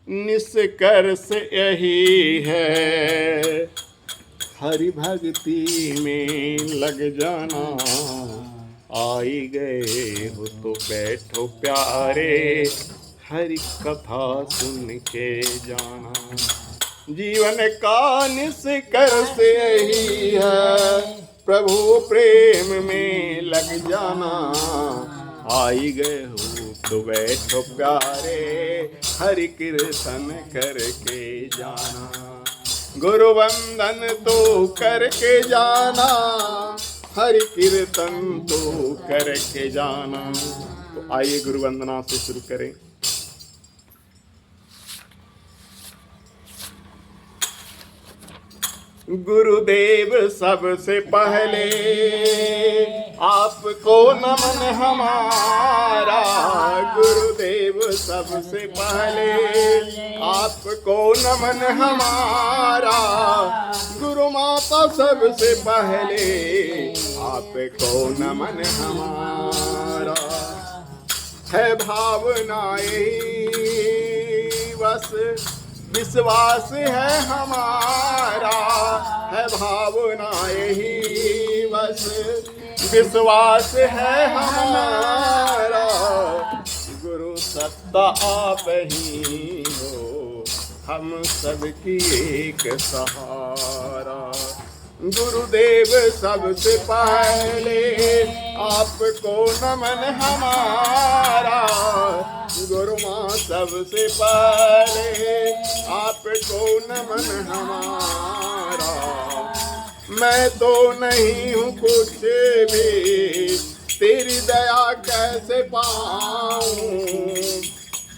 निष्कर्ष यही है, हरि भक्ति में लग जाना। आई गए हो तो बैठो प्यारे, हरि कथा सुन के जाना। जीवन का निष्कर्ष यही है, प्रभु प्रेम में लग जाना। आई गए हो तो बैठो प्यारे, हरि कीर्तन करके जाना। गुरु वंदन तो करके जाना, हरि कीर्तन तो करके जाना। तो आइए गुरु वंदना से शुरू करें। गुरुदेव सबसे पहले आपको नमन हमारा। गुरुदेव सबसे पहले आपको नमन हमारा। गुरु माता सबसे पहले आपको नमन हमारा। है भावनाएं बस विश्वास है हमारा। है भावनाएं ही बस विश्वास है हमारा। गुरु सत्ता आप ही हो, हम सबकी एक सहारा। गुरुदेव सबसे पहले आपको नमन हमारा। गुरु माँ सबसे पहले आपको नमन हमारा। मैं तो नहीं हूँ कुछ भी, तेरी दया कैसे पाऊँ।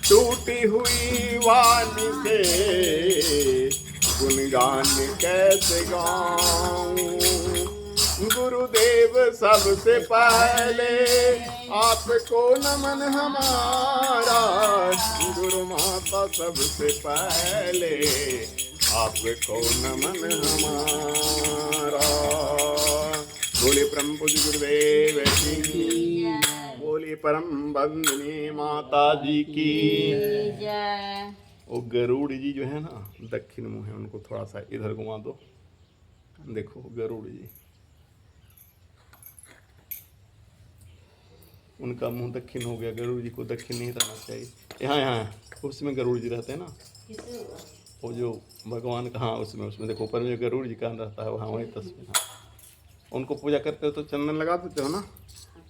टूटी हुई वाणी से गुणगान कैसे गाऊं। गुरुदेव सबसे पहले आपको नमन हमारा। गुरु माता सबसे पहले आपको नमन हमारा। बोले परम पूज्य गुरुदेव की, बोले परम बंदनी माता जी की। वो गरुड़ जी जो है ना, दक्षिण मुँह है, उनको थोड़ा सा इधर घुमा दो। देखो गरुड़ जी, उनका मुंह दक्षिण हो गया। गरुड़ जी को दक्षिण नहीं रहना चाहिए। यहाँ यहाँ उसमें गरुड़ जी रहते हैं ना, वो जो भगवान का, हाँ उसमें देखो ऊपर में गरुड़ जी कहाँ रहता है, वहाँ वही तस्वीर। हाँ, उनको पूजा करते हो तो चंदन लगा देते हो ना?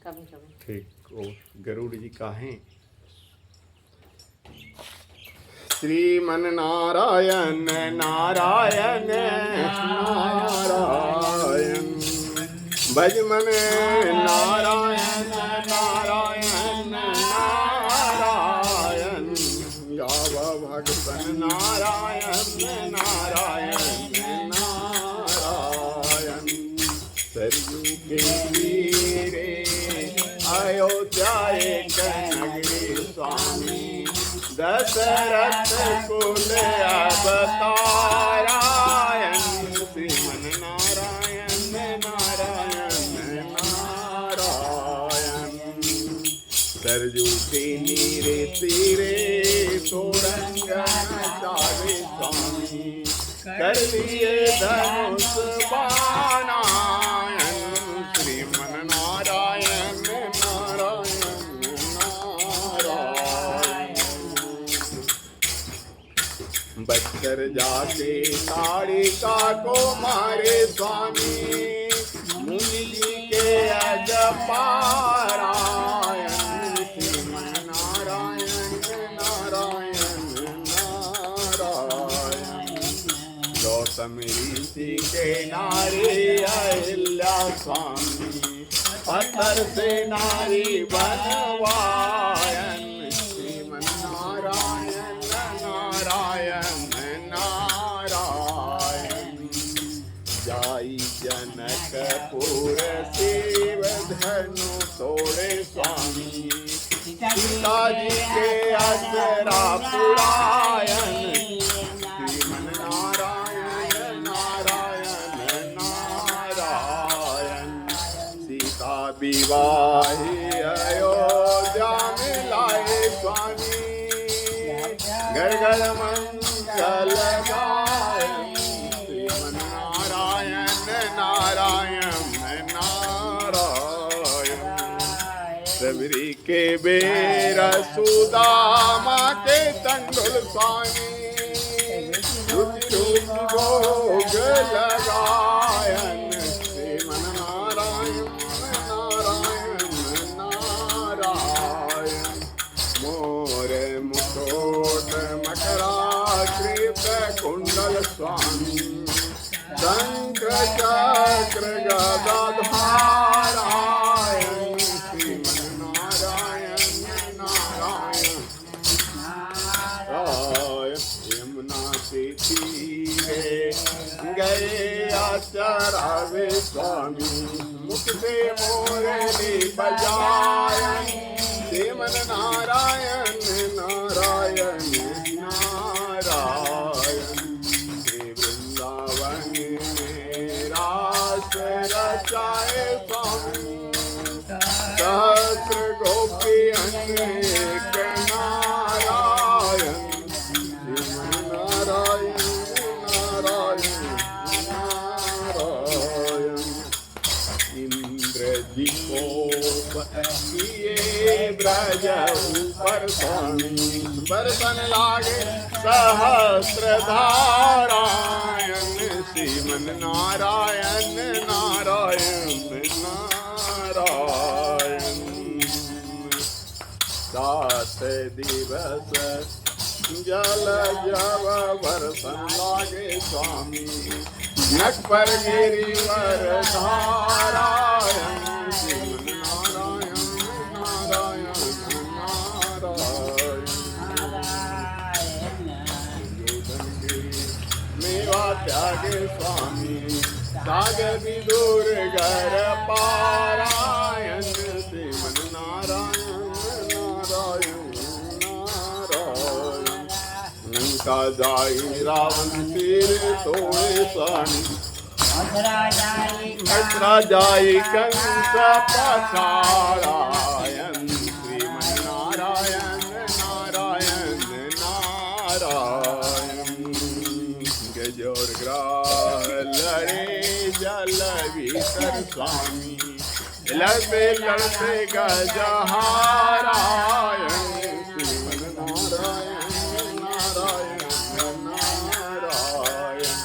कभी कभी। ठीक, वो गरुड़ जी का है। श्रीमन नारायण नारायण नारायण, भजमन नारायण नारायण नारायण, गाव भगतन नारायण नारायण नारायण। सरयू के तीरे अयोध्या एक नगरी स्वामी, दशरथ कुल अवतारायण। श्रीमन नारायण नारायण नारायण। सरयू के नीरे तीरे तोरंगन चावे स्वामी, कर लिए धनुष बाणायण। श्रीमन नारायण नारायण नारायण। बच्चर जाके ताड़िका को मारे स्वामी, मुनि जी के अजपारायण। श्रीमन नारायण नारायण नारायण। गौतम ऋषि के नारी अहिल्या स्वामी, पत्थर से नारी बनवायन। श्रीमन नारायण नारायण नारायण। जाई जनकपुर शिव धनु तोड़े स्वामी, पिताजी के असरा पुरायन। श्रीमन नारायण नारायण नारायण। सीता विवाही अयोध्या में लाए स्वामी, घर घर मंगल गायन श्रीमन नारायण नारायण नारायण। सबरी के बेर सुदामा के तंडुल स्वामी रुचि रुचि भोग लगायन श्रीमन नारायण नारायण नारायण। मोर मुकुट मकराकृत कुंडल स्वामी शंख चक्र गदाधारायण श्रीमन नारायण नारायण नारायण। यमुना के तीरे गए आचरावे स्वामी मुख से मोरली बजायन श्रीमन नारायण नारायण नारायण। श्री वृंदावन में रास रचाए स्वामी सहस्र गोपियन एक नारायण श्रीमन नारायण नारायण नारायण। इंद्र जी को किए ब्रज ऊपर स्वामी बरसन लागे सहस्र धारायण श्रीमन नारायण नारायण नारायण। 7 दिवस जल जब बरसन लागे स्वामी नक पर गिरिवर धारायण श्रीमन नारायण नारायण नारायण। मेवा त्यागे स्वामी साग विदुर घर पारायण श्रीमन नारायण नारायण नारायण। लंका जाई रावण सिर तोड़े स्वामी मथुरा जाई कंस पछाड़ायन श्रीमन नारायण नारायण नारायण। गजोर ग्राह लड़े जल भीतर स्वामी लड़ते लड़ते गजहारायण श्रीमन नारायण नारायण नारायण।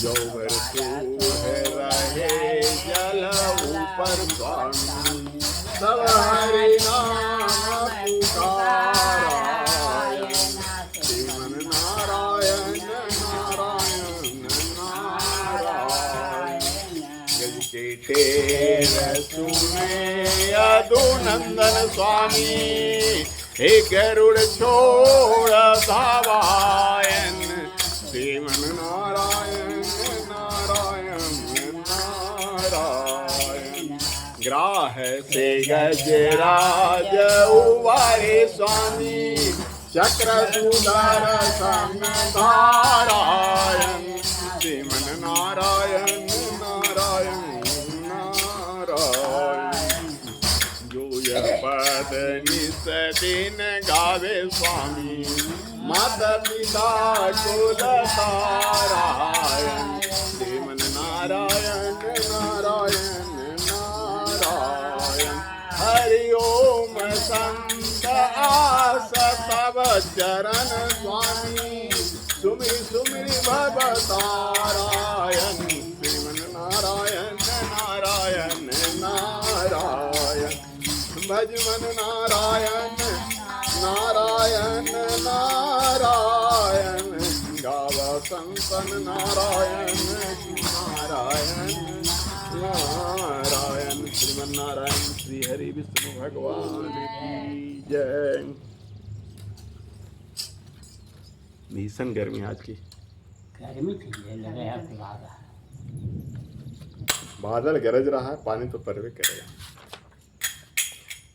जौवर रहे जल ऊपर स्वामी सब हरि नाम पुकारायण श्रीमन नारायण नारायण नारायण। गज के ठेर सुने यदुनंदन स्वामी हे गरुड़ छोड़ धावायन श्रीमन नारायण नारायण नारायण। ग्राह से गजराज उवारे स्वामी चक्र सुदर धारायण श्रीमन नारायण नारायण नारायण। जो यह पद निस दिन गावे स्वामी माता पिता कुल तारायण श्रीमन नारायण नारायण नारायण। हरि ओम संत आस सब चरण स्वामी सुमिर सुमिर भवतारायण श्रीमन नारायण नारायण नारायण। भज मन नारायण नारायण नारायण गावा संतन नारायण नारायण नारायण। श्रीमन नारायण श्री हरि विष्णु भगवान की जय। भीषण गर्मी आज की गर्मी थी लग रहा है बादल गरज रहा है पानी तो परवे करेगा।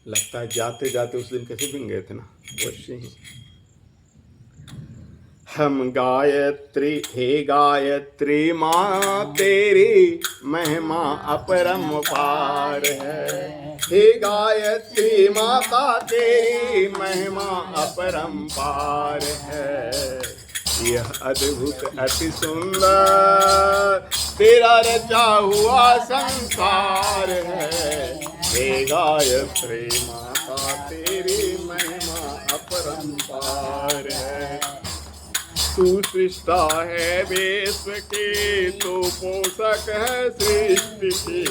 लगता है जाते जाते उस दिन कैसे बिन गए थे ना वैसे ही। हम गायत्री, हे गायत्री माँ तेरी महिमा अपरंपार है। हे गायत्री माता तेरी महिमा अपरंपार है। यह अद्भुत अति सुंदर तेरा रचा हुआ संसार है। हे गायत्री माता तेरी महिमा अपरंपार है। तू सृष्टा है विश्व की, तू पोषक है सृष्टि की।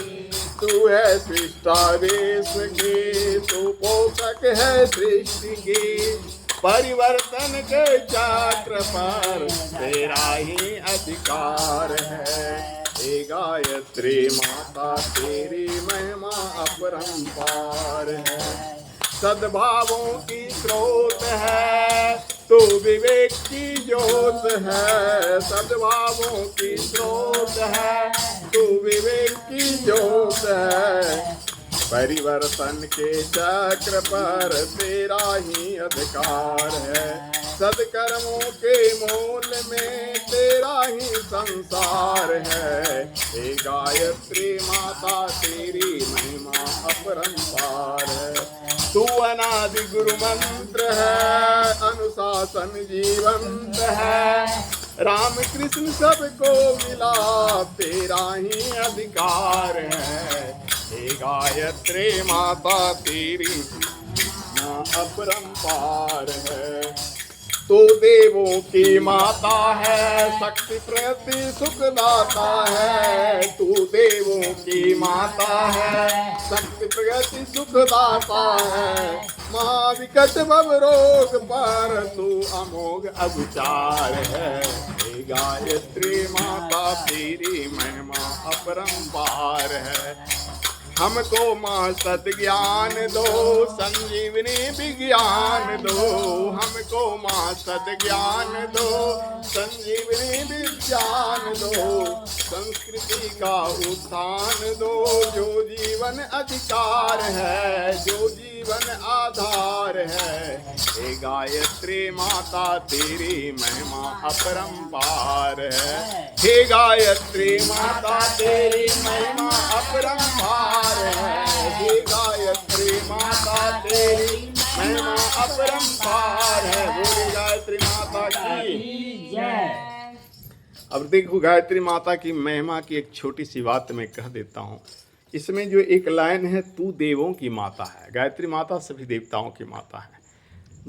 तू है सृष्टा विश्व की, तू पोषक है सृष्टि की। परिवर्तन के चक्र पर तेरा ही अधिकार है। हे गायत्री माता तेरी महिमा अपरंपार है। सद्भावों की स्रोत है, तू विवेक की ज्योत है। सद्भावों की स्रोत है, तू विवेक की ज्योत है। परिवर्तन के चक्र पर तेरा ही अधिकार है। सदकर्मों के मूल में तेरा ही संसार है। हे गायत्री माता तेरी महिमा अपरंपार है। तू अनादि गुरु मंत्र है, अनुशासन जीवंत है। राम कृष्ण सबको मिला तेरा ही अधिकार है। हे गायत्री माता तेरी माँ अपरंपार है। तो देवों की माता है, शक्ति प्रति सुखदाता है। तू देवों की माता है, शक्ति प्रति सुखदाता है। महाविकट भव रोग पर तू अमोघ अविचार है। हे गायत्री माता तेरी महिमा अपरंपार है। हमको माँ सद्ज्ञान दो, संजीवनी विज्ञान दो। हमको माँ सद्ज्ञान दो, संजीवनी विज्ञान दो। संस्कृति का उत्थान दो, जो जीवन अधिकार है, जो जीवन आधार है। हे गायत्री माता तेरी महिमा अपरंपार है। हे गायत्री माता तेरी महिमा अपरंपार है। हे गायत्री माता तेरी महिमा अपरंपार है। बोले गायत्री माता की जय। अब देखो गायत्री माता की महिमा की एक छोटी सी बात मैं कह देता हूँ। इसमें जो एक लाइन है, तू देवों की माता है। गायत्री माता सभी देवताओं की माता है।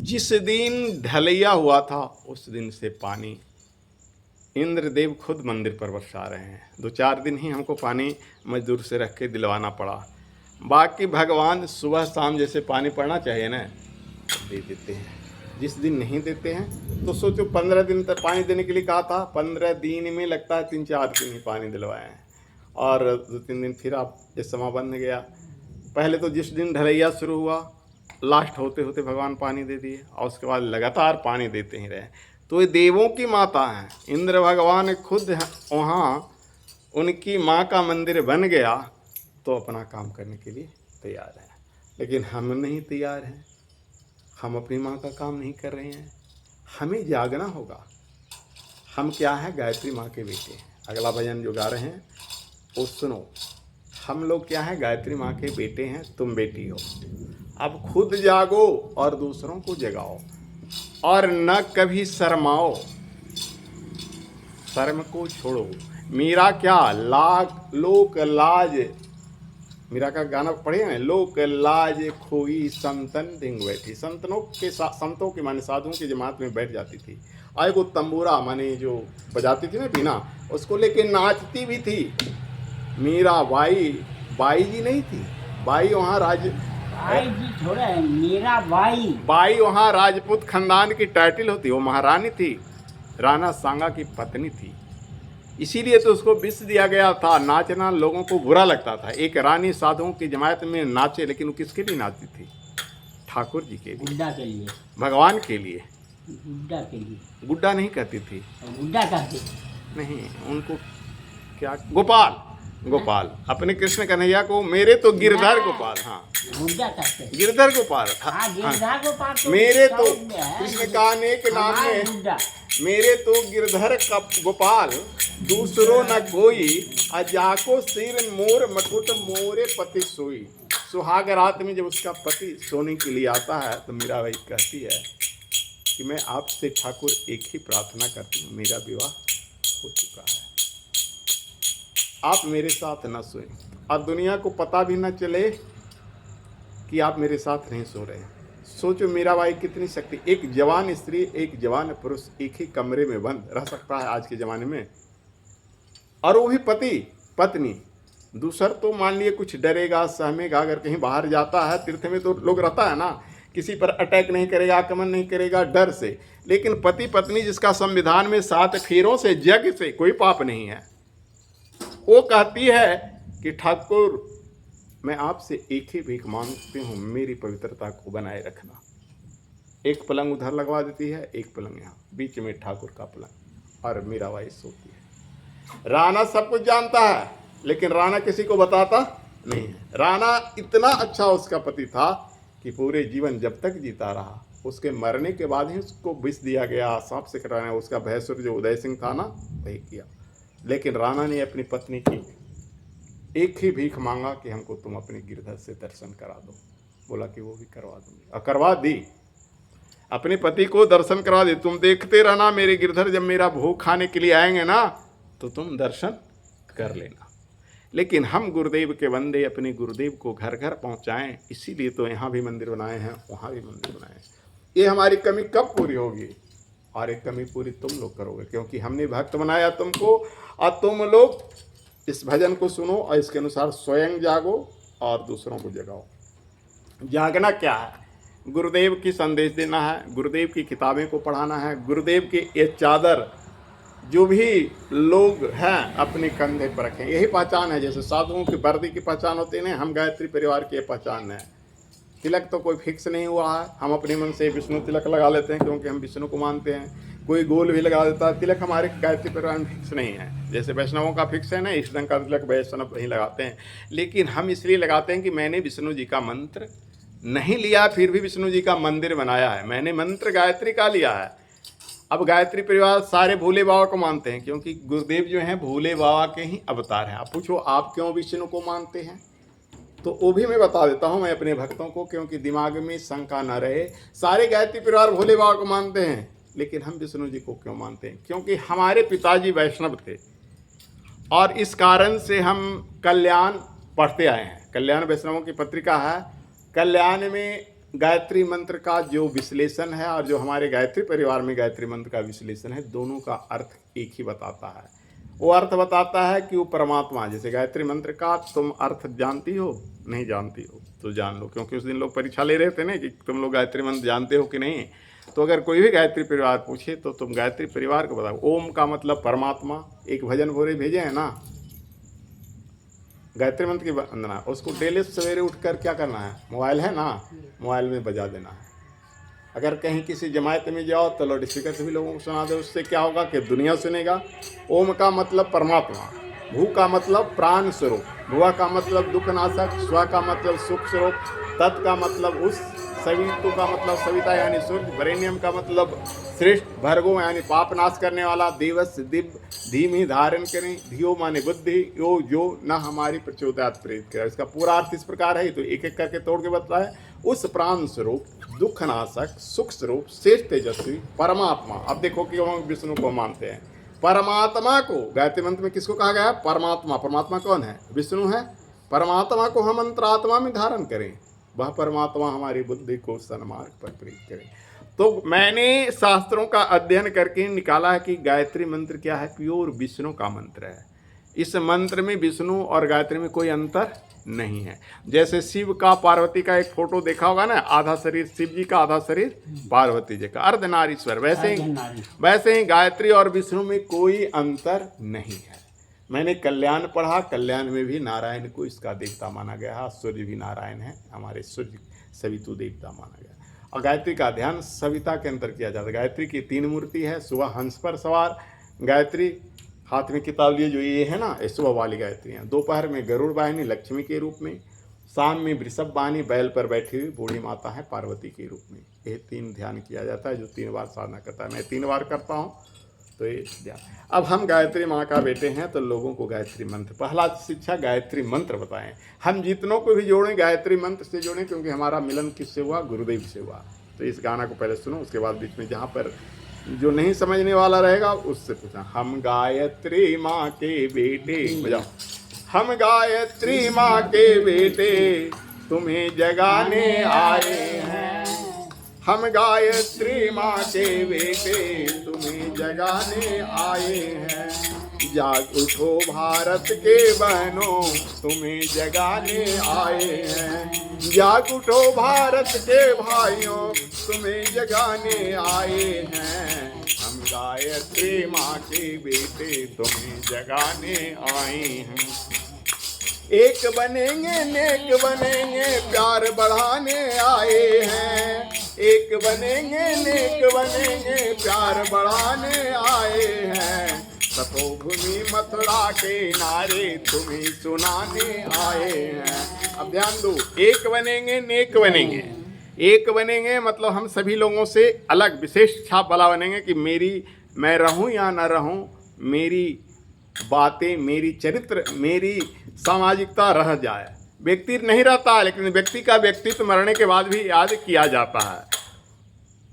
जिस दिन ढलैया हुआ था उस दिन से पानी इंद्रदेव खुद मंदिर पर बरसा रहे हैं। 2-4 दिन ही हमको पानी मजदूर से रख के दिलवाना पड़ा। बाकी भगवान सुबह शाम जैसे पानी पड़ना चाहिए ना, दे देते हैं। जिस दिन नहीं देते हैं तो सोचो 15 दिन तक पानी देने के लिए कहा था, 15 दिन में लगता है 3-4 दिन ही पानी दिलवाए हैं। और 2-3 दिन फिर आप ये समा बंद गया। पहले तो जिस दिन ढलैया शुरू हुआ लास्ट होते होते भगवान पानी दे दिए, और उसके बाद लगातार पानी देते ही रहे। तो ये देवों की माता है। इंद्र भगवान खुद वहाँ उनकी माँ का मंदिर बन गया तो अपना काम करने के लिए तैयार है। लेकिन हम नहीं तैयार हैं, हम अपनी माँ का काम नहीं कर रहे हैं। हमें जागना होगा। हम क्या है, गायत्री माँ के बेटे। अगला भजन जो गा रहे हैं वो सुनो। हम लोग क्या है, गायत्री माँ के बेटे हैं, तुम बेटी हो। अब खुद जागो और दूसरों को जगाओ, और न कभी शर्माओ। शर्म को छोड़ो। मीरा क्या लोक लाज, मीरा का गाना पढ़े हैं, लोक लाज खोई संतन धिंग बैठी। संतों के माने साधुओं की जमात में बैठ जाती थी। और वो तंबूरा माने जो बजाती थी ना बीना, उसको लेके नाचती भी थी। मीरा बाई जी नहीं थी। बाई वहाँ बाई जी थोड़ा है, मीरा बाई वहाँ राजपूत खानदान की टाइटल होती। वो महारानी थी, राणा सांगा की पत्नी थी। इसीलिए तो उसको विष दिया गया था। नाचना लोगों को बुरा लगता था। एक रानी साधुओं की जमात में नाचे, लेकिन वो किसके लिए नाचती थी? ठाकुर जी के लिए, गुड्डा के लिए, भगवान के लिए। गुड्डा के लिए। गुड्डा नहीं कहती थी, गुड्डा कहती नहीं, उनको क्या, गोपाल अपने कृष्ण कन्हैया को, मेरे तो गिरधर गोपाल, हाँ गुड्डा कहते हैं, गिरधर गोपाल, हाँ गिरधर गोपाल। मेरे तो कृष्ण का अनेक नाम में, मेरे तो गिरधर का गोपाल दूसरो न कोई, अजाको सिर मोर मकुट मोरे पति सोई। सुहाग रात में जब उसका पति सोने के लिए आता है तो मीराबाई कहती है कि मैं आपसे ठाकुर एक ही प्रार्थना करती हूँ, मेरा विवाह हो चुका है, आप मेरे साथ न सोएं और दुनिया को पता भी न चले कि आप मेरे साथ नहीं सो रहे हैं। सोचो मीराबाई कितनी शक्ति, एक जवान स्त्री एक जवान पुरुष एक ही कमरे में बंद रह सकता है आज के ज़माने में, और वो भी पति पत्नी। दूसर तो मान लिए कुछ डरेगा सहमेगा, अगर कहीं बाहर जाता है तीर्थ में तो लोग रहता है ना, किसी पर अटैक नहीं करेगा, आक्रमण नहीं करेगा डर से, लेकिन पति पत्नी जिसका संविधान में 7 फेरों से जग से कोई पाप नहीं है, वो कहती है कि ठाकुर मैं आपसे एक ही भीख मांगती हूँ, मेरी पवित्रता को बनाए रखना। एक पलंग उधर लगवा देती है, एक पलंग यहाँ, बीच में ठाकुर का पलंग, और मीराबाई सोती है। राणा सब कुछ जानता है लेकिन राणा किसी को बताता नहीं है। राणा इतना अच्छा उसका पति था कि पूरे जीवन जब तक जीता रहा, उसके मरने के बाद ही उसको विष दिया गया, सांप से कटाना, उसका भैंसुर जो उदय सिंह था ना वही किया। लेकिन राणा ने अपनी पत्नी की एक ही भीख मांगा कि हमको तुम अपने गिरधर से दर्शन करा दो। बोला कि वो भी करवा दूंगी, और करवा दी, अपने पति को दर्शन करवा दी। तुम देखते रहना मेरे गिरधर, जब मेरा भोग खाने के लिए आएंगे ना तो तुम दर्शन कर लेना। लेकिन हम गुरुदेव के बंदे अपने गुरुदेव को घर घर पहुंचाएं, इसीलिए तो यहाँ भी मंदिर बनाए हैं, वहाँ भी मंदिर बनाए हैं। ये हमारी कमी कब पूरी होगी? और एक कमी पूरी तुम लोग करोगे, क्योंकि हमने भक्त बनाया तुमको, और तुम लोग इस भजन को सुनो और इसके अनुसार स्वयं जागो और दूसरों को जगाओ। जागना क्या है? गुरुदेव की संदेश देना है, गुरुदेव की किताबें को पढ़ाना है, गुरुदेव की ये चादर जो भी लोग हैं अपने कंधे पर रखें, यही पहचान है। जैसे साधुओं की वर्दी की पहचान होती है ना, हम गायत्री परिवार की ये पहचान है। तिलक तो कोई फिक्स नहीं हुआ है, हम अपने मन से विष्णु तिलक लगा लेते हैं क्योंकि हम विष्णु को मानते हैं। कोई गोल भी लगा देता है, तिलक हमारे गायत्री परिवार में फिक्स नहीं है। जैसे वैष्णवों का फिक्स है ना, इस ढंग का तिलक वैष्णव नहीं लगाते हैं, लेकिन हम इसलिए लगाते हैं कि मैंने विष्णु जी का मंत्र नहीं लिया, फिर भी विष्णु जी का मंदिर बनाया है। मैंने मंत्र गायत्री का लिया है। अब गायत्री परिवार सारे भोले बाबा को मानते हैं, क्योंकि गुरुदेव जो हैं भोले बाबा के ही अवतार हैं। आप पूछो आप क्यों विष्णु को मानते हैं, तो वो भी मैं बता देता हूँ मैं अपने भक्तों को, क्योंकि दिमाग में शंका न रहे। सारे गायत्री परिवार भोले बाबा को मानते हैं, लेकिन हम विष्णु जी को क्यों मानते हैं? क्योंकि हमारे पिताजी वैष्णव थे, और इस कारण से हम कल्याण पढ़ते आए हैं। कल्याण वैष्णवों की पत्रिका है। कल्याण में गायत्री मंत्र का जो विश्लेषण है और जो हमारे गायत्री परिवार में गायत्री मंत्र का विश्लेषण है, दोनों का अर्थ एक ही बताता है। वो अर्थ बताता है कि वो परमात्मा, जैसे गायत्री मंत्र का तुम अर्थ जानती हो, नहीं जानती हो तो जान लो, क्योंकि उस दिन लोग परीक्षा ले रहे थे ना कि तुम लोग गायत्री मंत्र जानते हो कि नहीं। तो अगर कोई भी गायत्री परिवार पूछे तो तुम गायत्री परिवार को बताओ। ओम का मतलब परमात्मा, एक भजन भोरे भेजे हैं ना गायत्री मंत्र की वंदना, उसको डेली सवेरे उठकर क्या करना है, मोबाइल है ना, मोबाइल में बजा देना है। अगर कहीं किसी जमात में जाओ तो लाउड स्पीकर से भी लोगों को सुना दो, उससे क्या होगा कि दुनिया सुनेगा। ओम का मतलब परमात्मा, भू का मतलब प्राण स्वरूप, भुआ का मतलब दुख नाशक, स्व का मतलब सुख स्वरूप, तत् का मतलब उस, सवितु का मतलब सविता यानी सूर्य, वरेण्यम का मतलब श्रेष्ठ, भर्गो यानी पाप नाश करने वाला, देवस दिव्य, धीम ही धारण करें, धियो माने बुद्धि, यो जो न हमारी प्रचोदयात प्रेरित करे। इसका पूरा अर्थ इस प्रकार है, तो एक एक करके तोड़ के बताए। उस प्राण स्वरूप, दुख नाशक, सुख स्वरूप, श्रेष्ठ तेजस्वी परमात्मा। अब देखो कि हम विष्णु को मानते हैं। परमात्मा को गायत्री मंत्र में किसको कहा गया है? परमात्मा। परमात्मा कौन है? विष्णु है। परमात्मा को हम अंतरात्मा में धारण करें, वह परमात्मा हमारी बुद्धि को सन्मार्ग पर प्रेरित करे। तो मैंने शास्त्रों का अध्ययन करके निकाला है कि गायत्री मंत्र क्या है, प्योर विष्णु का मंत्र है। इस मंत्र में विष्णु और गायत्री में कोई अंतर नहीं है। जैसे शिव का पार्वती का एक फोटो देखा होगा ना, आधा शरीर शिव जी का, आधा शरीर पार्वती जी का, अर्धनारीश्वर। वैसे ही गायत्री और विष्णु में कोई अंतर नहीं है। मैंने कल्याण पढ़ा, कल्याण में भी नारायण को इसका देवता माना गया है। सूर्य भी नारायण है, हमारे सूर्य सवितु देवता माना गया। और गायत्री का ध्यान सविता के अंदर किया जाता है। गायत्री की 3 मूर्ति है। सुबह हंस पर सवार गायत्री, हाथ में किताब लिए जो ये है ना, ये सुबह वाली गायत्री है। दोपहर में गरुड़ वाहिनी लक्ष्मी के रूप में, शाम में वृषभ वाणी बैल पर बैठी हुई बूढ़ी माता है पार्वती के रूप में। ये 3 ध्यान किया जाता है जो 3 बार साधना करता है। मैं 3 बार करता हूँ तो ये ध्यान। अब हम गायत्री माँ का बेटे हैं तो लोगों को गायत्री मंत्र, पहला शिक्षा गायत्री मंत्र बताएं। हम जितनों को भी जोड़ें गायत्री मंत्र से जोड़ें, क्योंकि हमारा मिलन किससे हुआ? गुरुदेव से हुआ। तो इस गाना को पहले सुनो, उसके बाद बीच में जहाँ पर जो नहीं समझने वाला रहेगा उससे पूछना। हम गायत्री माँ के बेटे, बजाओ। हम गायत्री माँ के बेटे तुम्हें जगाने आए हैं। हम गायत्री माँ के बेटे तुम्हें जगाने आए हैं। जाग उठो भारत के बहनों तुम्हें जगाने आए हैं। जाग उठो भारत के भाइयों तुम्हें जगाने आए हैं। हम गायत्री माँ के बेटे तुम्हें जगाने आए हैं। एक बनेंगे नेक बनेंगे प्यार बढ़ाने आए हैं। एक बनेंगे नेक बनेंगे प्यार बढ़ाने आए हैं। तपोभूमि मथुरा के नारे तुम्हें सुनाने आए हैं। अब ध्यान दो, एक बनेंगे नेक बनेंगे। एक बनेंगे मतलब हम सभी लोगों से अलग विशेष छाप वाला बनेंगे कि मैं रहूं या ना रहूं, मेरी बातें, मेरी चरित्र, मेरी सामाजिकता रह जाए। व्यक्ति नहीं रहता है, लेकिन व्यक्ति का व्यक्तित्व मरने के बाद भी याद किया जाता है।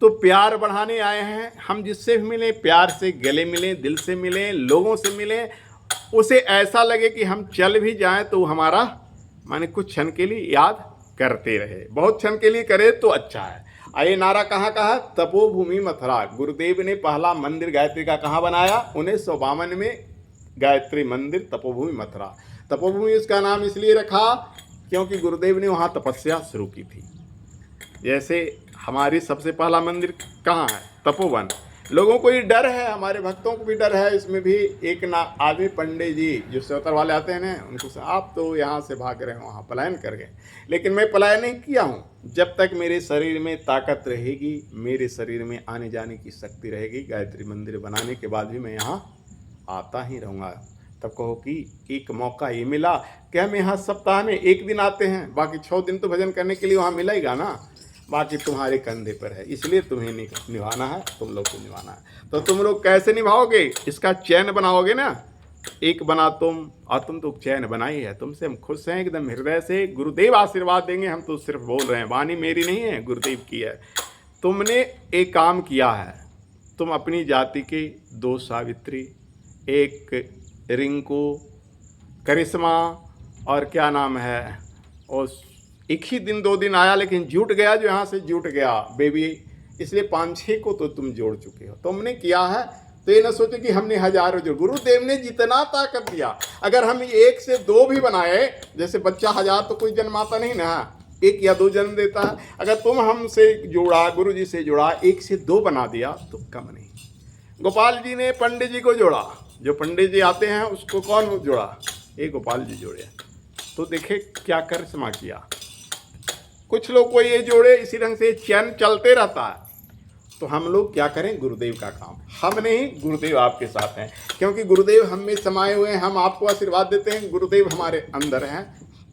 तो प्यार बढ़ाने आए हैं। हम जिससे भी मिलें प्यार से गले मिलें, दिल से मिलें, लोगों से मिलें, उसे ऐसा लगे कि हम चल भी जाएं तो हमारा माने कुछ क्षण के लिए याद करते रहे। बहुत क्षण के लिए करे तो अच्छा है। ये नारा कहाँ का है? तपोभूमि मथुरा। गुरुदेव ने पहला मंदिर गायत्री का कहाँ बनाया? 1952 में गायत्री मंदिर तपोभूमि मथुरा। तपोभूमि इसका नाम इसलिए रखा क्योंकि गुरुदेव ने वहाँ तपस्या शुरू की थी। जैसे हमारी सबसे पहला मंदिर कहाँ है? तपोवन। लोगों को ये डर है, हमारे भक्तों को भी डर है। इसमें भी एक आदमी पंडित जी जो स्वेतर वाले आते हैं ना, उनको से आप तो यहाँ से भाग रहे हो, वहाँ पलायन कर गए। लेकिन मैं पलायन नहीं किया हूँ। जब तक मेरे शरीर में ताकत रहेगी, मेरे शरीर में आने जाने की शक्ति रहेगी, गायत्री मंदिर बनाने के बाद भी मैं यहाँ आता ही रहूँगा। तब कहो कि एक मौका ये मिला कि हम यहाँ सप्ताह में 1 दिन आते हैं, बाकी 6 दिन तो भजन करने के लिए वहाँ मिलेगा ना। बाकी तुम्हारे कंधे पर है, इसलिए तुम्हें निभाना है, तुम लोग को निभाना है। तो तुम लोग कैसे निभाओगे? इसका चैन बनाओगे ना। एक बना तुम, और तुम तो चैन बनाई है। तुमसे हम खुश हैं एकदम हृदय से। गुरुदेव आशीर्वाद देंगे, हम तो सिर्फ बोल रहे हैं, वाणी मेरी नहीं है, गुरुदेव की है। तुमने एक काम किया है। तुम अपनी जाति के 2 सावित्री, एक रिंकू, करिश्मा और क्या नाम है, और एक ही दिन 2 दिन आया लेकिन जुट गया, जो यहाँ से जुट गया बेबी, इसलिए 5-6 को तो तुम जोड़ चुके हो। तुमने किया है तो ये ना सोचो कि हमने हजारों जोड़। गुरुदेव ने जितना ताकत दिया, अगर हम 1 से 2 भी बनाए, जैसे बच्चा 1000 तो कोई जन्माता नहीं ना, 1 या 2 जन्म देता है। अगर तुम हमसे जोड़ा, गुरु जी से जोड़ा, 1 से 2 बना दिया तो कम नहीं। गोपाल जी ने पंडित जी को जोड़ा, जो पंडित जी आते हैं उसको कौन जोड़ा? ये गोपाल जी जोड़े। तो देखे क्या करिश्मा किया। कुछ लोग को ये जोड़े, इसी ढंग से चैन चलते रहता है। तो हम लोग क्या करें? गुरुदेव का काम। हम नहीं, गुरुदेव आपके साथ हैं, क्योंकि गुरुदेव हम में समाये हुए हैं। हम आपको आशीर्वाद देते हैं, गुरुदेव हमारे अंदर हैं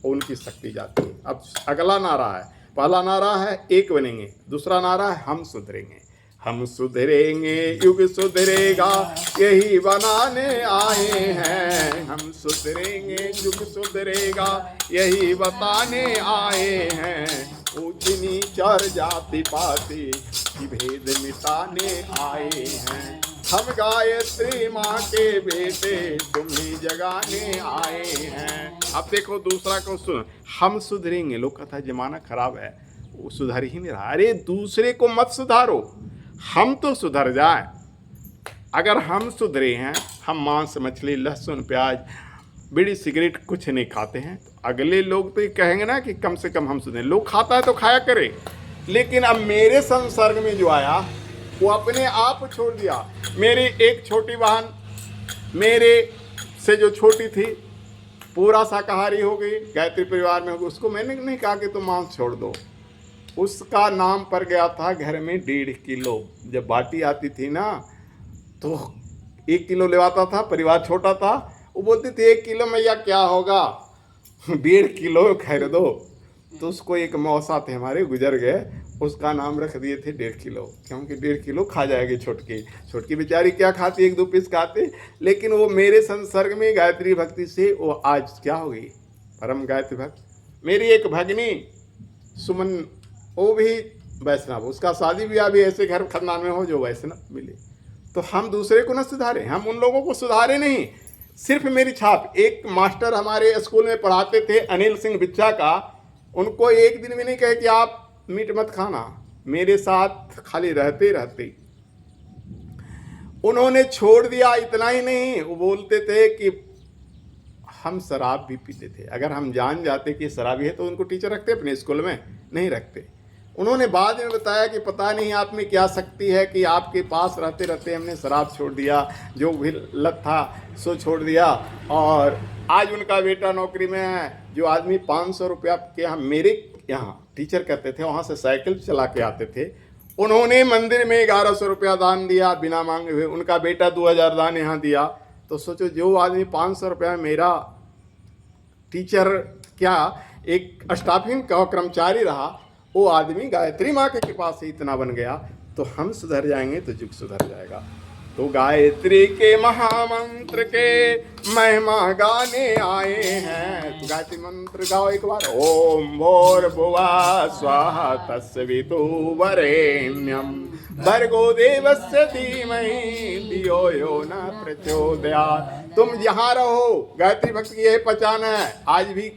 और उनकी शक्ति जाती है। अब अगला नारा है, पहला नारा है एक बनेंगे, दूसरा नारा है हम सुधरेंगे। हम सुधरेंगे युग सुधरेगा, यही बनाने आए हैं। हम सुधरेंगे युग सुधरेगा, यही बताने आए हैं। ऊंच नीच और जाति पाति की भेद मिटाने आए हैं। हम गायत्री माँ के बेटे तुम्हें जगाने आए हैं। अब देखो दूसरा को सुन, हम सुधरेंगे। लोग कहता है जमाना खराब है, वो सुधर ही नहीं रहा। अरे दूसरे को मत सुधारो, हम तो सुधर जाए। अगर हम सुधरे हैं, हम मांस मछली लहसुन प्याज बीड़ी सिगरेट कुछ नहीं खाते हैं, तो अगले लोग तो ये कहेंगे ना कि कम से कम हम सुधरे। लोग खाता है तो खाया करे, लेकिन अब मेरे संसर्ग में जो आया वो अपने आप छोड़ दिया। मेरी एक छोटी बहन मेरे से जो छोटी थी, पूरा शाकाहारी हो गई, गायत्री परिवार में हो गई। उसको मैंने नहीं कहा कि तुम मांस छोड़ दो। उसका नाम पर गया था घर में 1.5 किलो। जब बाटी आती थी ना तो 1 किलो ले आता था, परिवार छोटा था। वो बोलती थी 1 किलो में या क्या होगा, 1.5 किलो खरीदो। तो उसको एक मौसा थे हमारे, गुजर गए, उसका नाम रख दिए थे 1.5 किलो, क्योंकि 1.5 किलो खा जाएगी छोटकी। छोटकी बेचारी क्या खाती, 1-2 पीस खाते, लेकिन वो मेरे संसर्ग में गायत्री भक्ति से वो आज क्या हो गई, परम गायत्री भक्त। मेरी एक भगिनी सुमन, वो भी वैष्णव, उसका शादी ब्याह भी ऐसे घर खानदान में हो जो वैष्णव मिले। तो हम दूसरे को न सुधारे, हम उन लोगों को सुधारे नहीं, सिर्फ मेरी छाप। एक मास्टर हमारे स्कूल में पढ़ाते थे, अनिल सिंह बिच्चा का, उनको एक दिन भी नहीं कहे कि आप मीट मत खाना, मेरे साथ खाली रहते रहते उन्होंने छोड़ दिया। इतना ही नहीं, वो बोलते थे कि हम शराब भी पीते थे, अगर हम जान जाते कि शराबी है तो उनको टीचर रखते अपने स्कूल में, नहीं रखते। उन्होंने बाद में बताया कि पता नहीं आप में क्या शक्ति है कि आपके पास रहते रहते हमने शराब छोड़ दिया, जो भी लत था सो छोड़ दिया, और आज उनका बेटा नौकरी में है। जो आदमी 500 रुपया के यहाँ मेरे यहाँ टीचर कहते थे, वहाँ से साइकिल चला के आते थे, उन्होंने मंदिर में 1100 रुपया दान दिया बिना मांगे हुए। उनका बेटा 2000 दान यहाँ दिया। तो सोचो, जो आदमी 500 रुपया मेरा टीचर क्या एक स्टाफिंग का कर्मचारी रहा, वो आदमी गायत्री माँ के कृपा से इतना बन गया। तो हम सुधर जाएंगे तो युग सुधर जाएगा। तो गायत्री के महामंत्र के महिमा गाने आए हैं। तो गायत्री मंत्र गाओ एक बार। ओम भूर्भुवः स्वाहा तत्सवितुर्वरेण्यं भर्गो देवस्य धीमहि धियो यो न प्रचोदयात्। तुम जहाँ रहो, गायत्री भक्ति की यही पहचान है। आज भी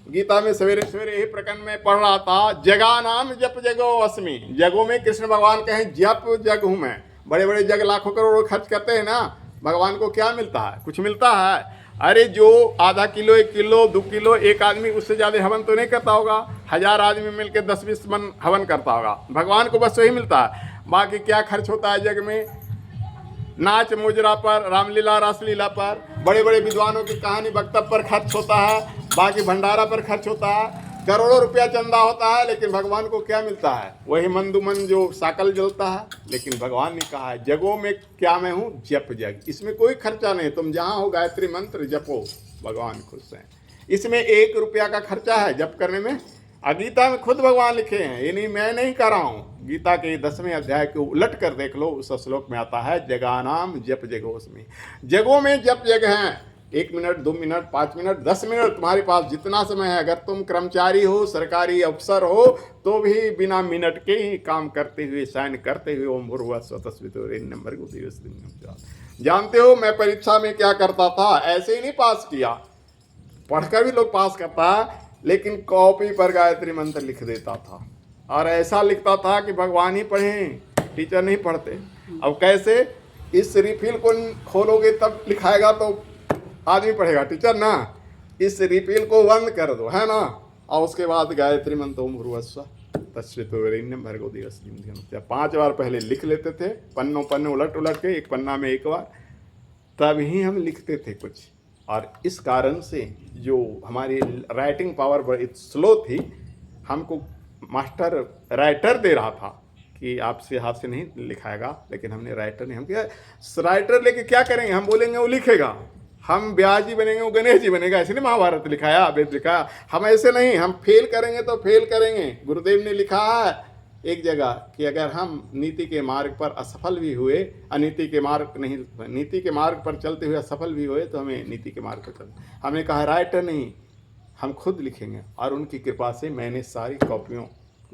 गीता में सवेरे सवेरे यही प्रकरण में पढ़ रहा था, जगा नाम जप जगो अस्मि। जगो में कृष्ण भगवान कहें जप जग हूँ मैं। बड़े बड़े जग लाखों करोड़ों खर्च करते हैं ना, भगवान को क्या मिलता है? कुछ मिलता है? अरे जो आधा किलो, 1 किलो, 2 किलो एक आदमी उससे ज़्यादा हवन तो नहीं करता होगा, 1000 आदमी मिलकर 10-20 मन हवन करता होगा। भगवान को बस वही मिलता है। बाकी क्या खर्च होता है जग में? नाच मुजरा पर, रामलीला रासलीला पर, बड़े बड़े विद्वानों की कहानी वक्तव्य पर खर्च होता है, बाकी भंडारा पर खर्च होता है, करोड़ों रुपया चंदा होता है। लेकिन भगवान को क्या मिलता है? वही मंदुमन जो साकल जलता है। लेकिन भगवान ने कहा है, जगों में क्या मैं हूँ? जप जग। इसमें कोई खर्चा नहीं, तुम जहाँ हो गायत्री मंत्र जपो, भगवान खुश हैं। इसमें 1 रुपया का खर्चा है जप करने में। गीता में खुद भगवान लिखे हैं, ये नहीं मैं नहीं कर रहा हूँ। गीता के 10वें अध्याय को उलट कर देख लो, उस श्लोक में आता है जगानाम जप जगोस्मि। जगों में जप जग हैं। 1 मिनट, 2 मिनट, 5 मिनट, 10 मिनट, तुम्हारे पास जितना समय है। अगर तुम कर्मचारी हो, सरकारी अफसर हो, तो भी बिना मिनट के ही काम करते हुए, साइन करते हुए ओम भूर्भुवः स्वः तत्सवितुर्वरेण्यं भर्गो देवस्य धीमहि धियो यो न प्रचोदयात्। जानते हो मैं परीक्षा में क्या करता था? ऐसे ही नहीं पास किया, पढ़कर भी लोग पास करता, लेकिन कॉपी पर गायत्री मंत्र लिख देता था। और ऐसा लिखता था कि भगवान ही पढ़ें, टीचर नहीं पढ़ते। अब कैसे? इस रिफिल को खोलोगे तब लिखाएगा तो आदमी पढ़ेगा, टीचर ना। इस रिफिल को बंद कर दो, है ना, और उसके बाद गायत्री मंत्र ओम भूर्भुवः स्वः तत्सवितुर्वरेण्यं भर्गो देवस्य धीमहि धियो न प्रचोदयात्। 5 बार पहले लिख लेते थे, पन्ने उलट उलट के, एक पन्ना में 1 बार, तब ही हम लिखते थे कुछ। और इस कारण से जो हमारी राइटिंग पावर बड़ी स्लो थी, हमको मास्टर राइटर दे रहा था कि आपसे हाथ से नहीं लिखाएगा, लेकिन हमने राइटर नहीं। हम क्या राइटर लेके क्या करेंगे? हम बोलेंगे वो लिखेगा, हम ब्यास जी बनेंगे वो गणेश जी बनेगा। ऐसे नहीं महाभारत लिखाया, वेद लिखाया। हम ऐसे नहीं, हम फेल करेंगे तो फेल करेंगे। गुरुदेव ने लिखा है एक जगह कि अगर हम नीति के मार्ग पर असफल भी हुए, अनीति के मार्ग नहीं, नीति के मार्ग पर चलते हुए असफल भी हुए, तो हमें नीति के मार्ग पर चलना। हमने कहा राइटर नहीं, हम खुद लिखेंगे। और उनकी कृपा से मैंने सारी कॉपियों,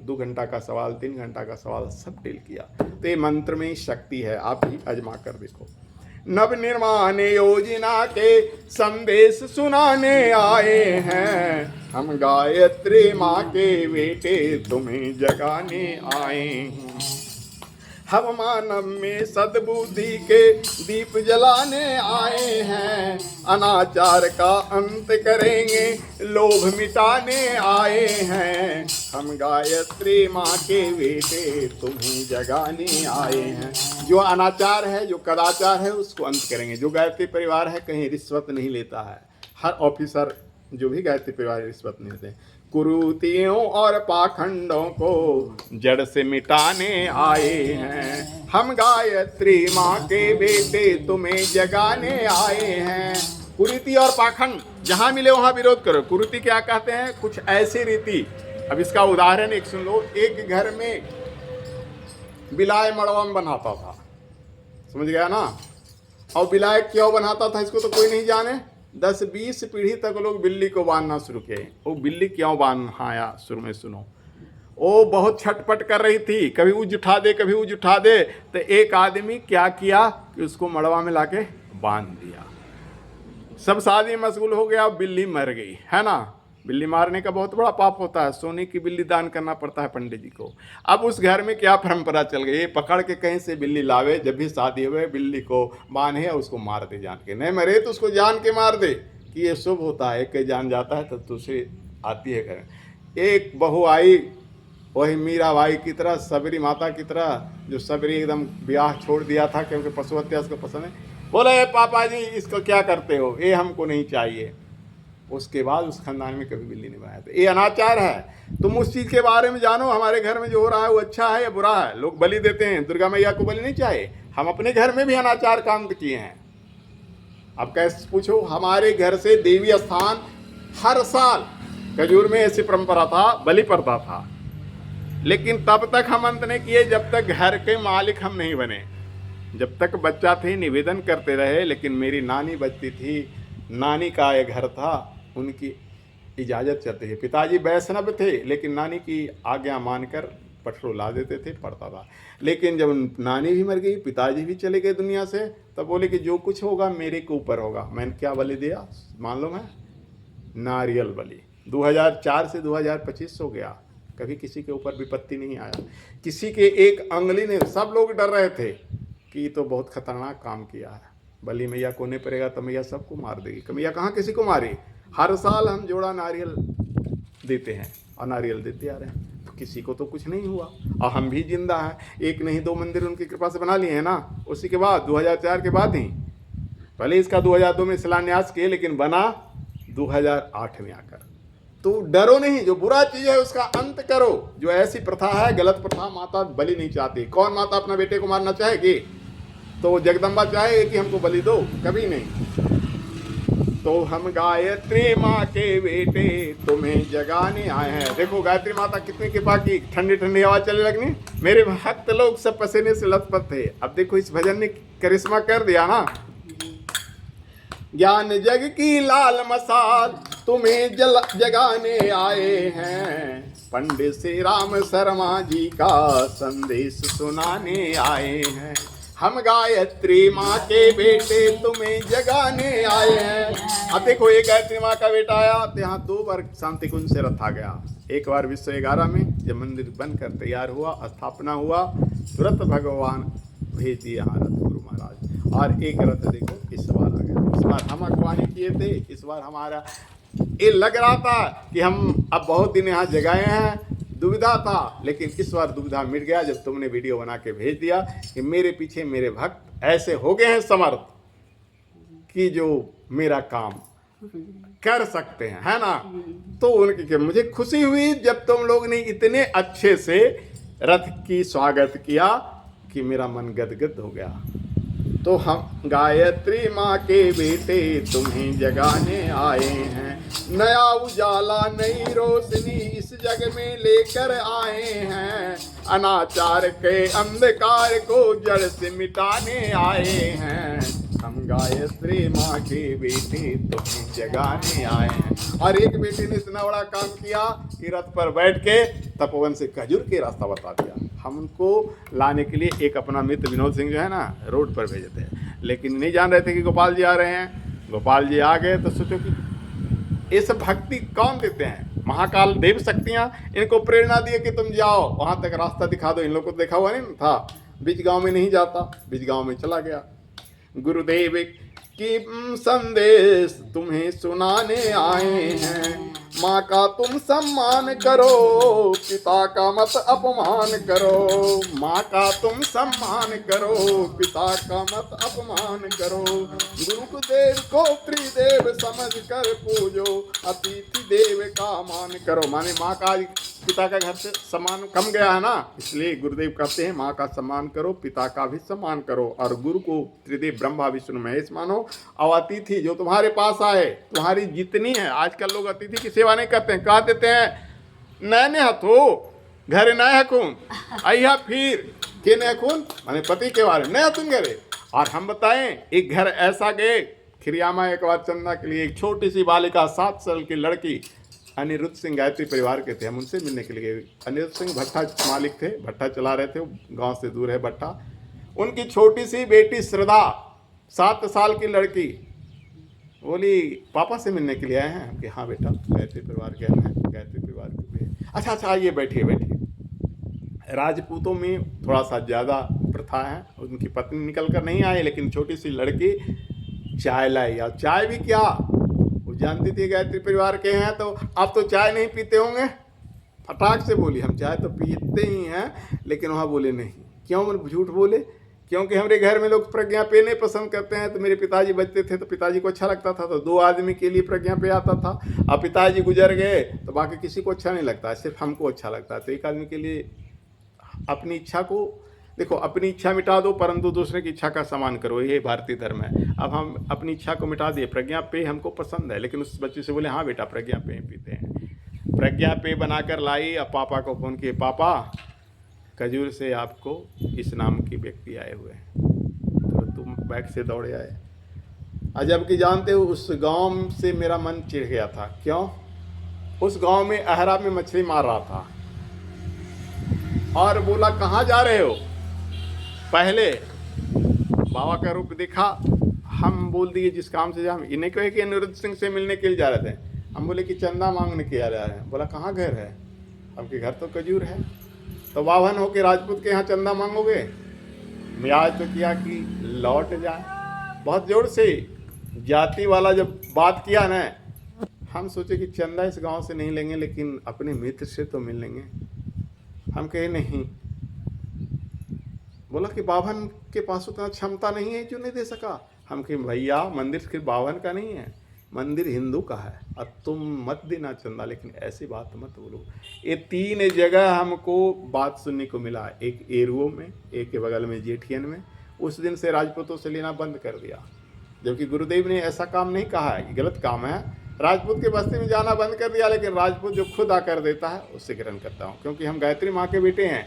2 घंटा का सवाल, 3 घंटा का सवाल सब डील किया। तो ये मंत्र में ही शक्ति है, आप भी आजमा कर देखो। नव निर्माण योजना के संदेश सुनाने आए हैं, हम गायत्री माँ के बेटे तुम्हें जगाने आए हैं। हम मानव में सद्बुद्धि के दीप जलाने आए हैं, अनाचार का अंत करेंगे, लोभ मिटाने आए हैं। हम गायत्री माँ के बेटे तुम्हें जगाने आए हैं। जो अनाचार है, जो कदाचार है, उसको अंत करेंगे। जो गायत्री परिवार है कहीं रिश्वत नहीं लेता है। हर ऑफिसर जो भी गायत्री परिवार रिश्वत नहीं लेते। कुरीतियों और पाखंडों को जड़ से मिटाने आए हैं, हम गायत्री माँ के बेटे तुम्हें जगाने आए हैं। कुरीति और पाखंड जहाँ मिले वहाँ विरोध करो। कुरीति क्या कहते हैं? कुछ ऐसी रीति अब इसका उदाहरण एक सुन लो। एक घर में बिलाय मड़वा में बनाता था, समझ गया ना। और बिलाय क्यों बनाता था इसको तो कोई नहीं जाने। 10-20 पीढ़ी तक लोग बिल्ली को बांधना शुरू किए। वो बिल्ली क्यों बांधाया शुरू में सुनो। वो बहुत छटपट कर रही थी, कभी उज उठा दे कभी उज उठा दे। तो एक आदमी क्या किया कि उसको मड़वा में लाके बांध दिया। सब शादी मशगूल हो गया, बिल्ली मर गई, है ना। बिल्ली मारने का बहुत बड़ा पाप होता है, सोने की बिल्ली दान करना पड़ता है पंडित जी को। अब उस घर में क्या परंपरा चल गई, पकड़ के कहीं से बिल्ली लावे, जब भी शादी हुए बिल्ली को बांधे और उसको मार दे जान के। नहीं मरे तो उसको जान के मार दे कि ये शुभ होता है। एक जान जाता है तो दूसरी आती है घर। एक बहू आई, वही मीरा बाई की तरह, सबरी माता की तरह, जो सबरी एकदम ब्याह छोड़ दिया था क्योंकि पशु हत्या उसको पसंद है। बोले पापा जी इसको क्या करते हो, ये हमको नहीं चाहिए। उसके बाद उस खानदान में कभी बिल्ली नहीं बनाया था। ये अनाचार है। तुम उस चीज़ के बारे में जानो, हमारे घर में जो हो रहा है वो अच्छा है या बुरा है। लोग बलि देते हैं, दुर्गा मैया को बलि नहीं चाहिए। हम अपने घर में भी अनाचार काम किए हैं। अब कैसे पूछो, हमारे घर से देवी स्थान हर साल खजूर में ऐसी परंपरा था, बलि पड़ता था। लेकिन तब तक हम अंत नहीं किए जब तक घर के मालिक हम नहीं बने। जब तक बच्चा थे निवेदन करते रहे। लेकिन मेरी नानी बचती थी, नानी का ये घर था, उनकी इजाज़त चलती थी। पिताजी वैष्णव थे लेकिन नानी की आज्ञा मानकर पटरू ला देते थे, पढ़ता था। लेकिन जब नानी भी मर गई, पिताजी भी चले गए दुनिया से, तब बोले कि जो कुछ होगा मेरे के ऊपर होगा। मैंने क्या बलि दिया मालूम है? नारियल बलि। 2004 से 2025 हो गया, कभी किसी के ऊपर विपत्ति नहीं आया। किसी के एक अंगली ने, सब लोग डर रहे थे कि ये तो बहुत खतरनाक काम किया है, बलि मैया को नहीं पड़ेगा तो मैया सबको मार देगी। कि मैया कहाँ किसी को मारी। हर साल हम जोड़ा नारियल देते हैं और नारियल देते आ रहे हैं, तो किसी को तो कुछ नहीं हुआ और हम भी जिंदा हैं। एक नहीं 2 मंदिर उनकी कृपा से बना लिए हैं ना। उसी के बाद 2004 के बाद ही, पहले इसका 2002 में शिलान्यास किए लेकिन बना 2008 में आकर। तो डरो नहीं, जो बुरा चीज है उसका अंत करो। जो ऐसी प्रथा है, गलत प्रथा, माता बलि नहीं चाहती। कौन माता अपना बेटे को मारना चाहेगी? तो जगदम्बा चाहेगी कि हमको बलि दो? कभी नहीं। तो हम गायत्री माँ के बेटे तुम्हें जगाने आए हैं। देखो गायत्री माता कितनी कृपा की, ठंडी ठंडी हवा चलने लगनी। मेरे भक्त लोग सब पसीने से लथपथ थे। अब देखो इस भजन ने करिश्मा कर दिया ना। ज्ञान जग की लाल मसाल तुम्हें जगाने आए हैं। पंडित श्री राम शर्मा जी का संदेश सुनाने आए हैं। हम गायत्री माँ के बेटे तुम्हें जगाने आए हैं। अब देखो ये गायत्री माँ का बेटा आया तो यहाँ 2 बार शांति कुंज से रथ आ गया। एक बार 2011 में जब मंदिर बनकर तैयार हुआ, स्थापना हुआ, तुरंत भगवान भेज दिए यहाँ रथ गुरु महाराज। और एक रथ देखो इस बार आ गया। इस बार हम अगवानी किए थे, इस बार हमारा ये लग रहा था कि हम अब बहुत दिन यहाँ जगाए हैं, दुविधा था। लेकिन इस बार दुविधा मिट गया जब तुमने वीडियो बना के भेज दिया कि मेरे पीछे मेरे भक्त ऐसे हो गए हैं समर्थ कि जो मेरा काम कर सकते हैं, है ना। तो उनकी मुझे खुशी हुई जब तुम लोग ने इतने अच्छे से रथ की स्वागत किया कि मेरा मन गदगद हो गया। तो हम गायत्री माँ के बेटे तुम्हें जगाने आए हैं। नया उजाला नई रोशनी इस जग में लेकर आए हैं। अनाचार के अंधकार को जड़ से मिटाने आए हैं। हम गायत्री माँ के बेटे तुम्हें जगाने आए हैं। और एक बेटे ने इतना बड़ा काम किया कि रथ पर बैठ के तपोवन से खजूर के रास्ता बता दिया। हम उनको लाने के लिए एक अपना मित्र विनोद सिंह जो है ना, रोड पर भेजे थे। लेकिन नहीं जान रहे थे कि गोपाल जी आ रहे हैं। गोपाल जी आ गए तो सोचो कि इस भक्ति कौन देते हैं? महाकाल देव शक्तियाँ इनको प्रेरणा दिए कि तुम जाओ वहाँ तक रास्ता दिखा दो। इन लोगों को देखा हुआ नहीं था, बीच गांव में नहीं जाता, बीच गांव में चला गया। गुरुदेव की संदेश तुम्हें सुनाने आए हैं। माँ का तुम सम्मान करो, पिता का मत अपमान करो। माँ का तुम सम्मान करो, पिता का मत अपमान करो। गुरुदेव को त्रिदेव समझ कर पूजो, अतिथि देव का मान करो। माने माँ का पिता का घर से सम्मान कम गया है ना, इसलिए गुरुदेव कहते हैं माँ का सम्मान करो, पिता का भी सम्मान करो, और गुरु को त्रिदेव ब्रह्मा विष्णु महेश मानो। और अतिथि जो तुम्हारे पास आए, तुम्हारी जितनी है, आजकल लोग अतिथि की सेवा नहीं करते हैं, कह देते हैं नैने हथो घरे न हकून अहिया फिर के न हकून माने पति के बारे में न हतुन घरे। और हम बताएं एक घर ऐसा गए खिरियामा एक बार चंदा के लिए, एक छोटी सी बालिका 7 साल की लड़की अनिरुद्ध सिंह गायत्री परिवार के थे, हम उनसे मिलने के लिए गए। अनिरुद्ध सिंह भट्टा मालिक थे, भट्टा चला रहे थे, गांव से दूर है भट्टा। उनकी छोटी सी बेटी श्रद्धा 7 साल की लड़की बोली पापा से मिलने के लिए आए हैं। कि हाँ बेटा गायत्री परिवार के हैं, गायत्री परिवार के। अच्छा आइए बैठिए बैठिए। राजपूतों में थोड़ा सा ज़्यादा प्रथा है, उनकी पत्नी निकल कर नहीं आए लेकिन छोटी सी लड़की चाय लाई। और चाय भी क्या, वो जानती थी गायत्री परिवार के हैं तो आप तो चाय नहीं पीते होंगे। फटाक से बोली हम चाय तो पीते ही हैं, लेकिन वहाँ बोले नहीं। क्यों झूठ बोले? क्योंकि हमारे घर में लोग प्रज्ञा पे नहीं पसंद करते हैं। तो मेरे पिताजी बचते थे तो पिताजी को अच्छा लगता था, तो 2 आदमी के लिए प्रज्ञा पे आता था। अब पिताजी गुजर गए तो बाकी किसी को अच्छा नहीं लगता, सिर्फ हमको अच्छा लगता है। तो एक आदमी के लिए अपनी इच्छा को देखो, अपनी इच्छा मिटा दो परंतु दूसरे की इच्छा का सम्मान करो, ये भारतीय धर्म है। अब हम अपनी इच्छा को मिटा दिए, प्रज्ञा पे हमको पसंद है, लेकिन उस बच्चे से बोले हाँ बेटा प्रज्ञा पे पीते हैं। प्रज्ञा पे बनाकर लाई। अब पापा को फोन किए, पापा खजूर से आपको इस नाम की व्यक्ति आए हुए हैं। तो तुम बैग से दौड़े आए। अजब कि जानते हो उस गांव से मेरा मन चिढ़ गया था। क्यों? उस गांव में अहरा में मछली मार रहा था और बोला कहाँ जा रहे हो? पहले बाबा का रूप देखा, हम बोल दिए जिस काम से जा, हम इन्हें कहे कि अनिरुद्ध सिंह से मिलने के लिए जा रहे थे। हम बोले कि चंदा मांगने के जा रहे हैं। बोला कहाँ घर है? आपके घर तो खजूर है। तो वाहन होके राजपूत के यहाँ चंदा मांगोगे? मियाज तो किया कि लौट जाए। बहुत जोर से जाति वाला जब बात किया ना, हम सोचे कि चंदा इस गांव से नहीं लेंगे लेकिन अपने मित्र से तो मिल लेंगे। हम कहे नहीं। बोला कि बावन के पास उतना क्षमता नहीं है जो नहीं दे सका। हम कहे भैया मंदिर सिर्फ बावन का नहीं है, मंदिर हिंदू का है, अब तुम मत देना चंदा, लेकिन ऐसी बात मत बोलो। ये 3 जगह हमको बात सुनने को मिला, एक एरुओं में, एक के बगल में जेठियन में। उस दिन से राजपूतों से लेना बंद कर दिया, जबकि गुरुदेव ने ऐसा काम नहीं कहा है, गलत काम है। राजपूत के बस्ती में जाना बंद कर दिया, लेकिन राजपूत जो खुद आकर देता है उससे ग्रहण करता हूँ, क्योंकि हम गायत्री माँ के बेटे हैं,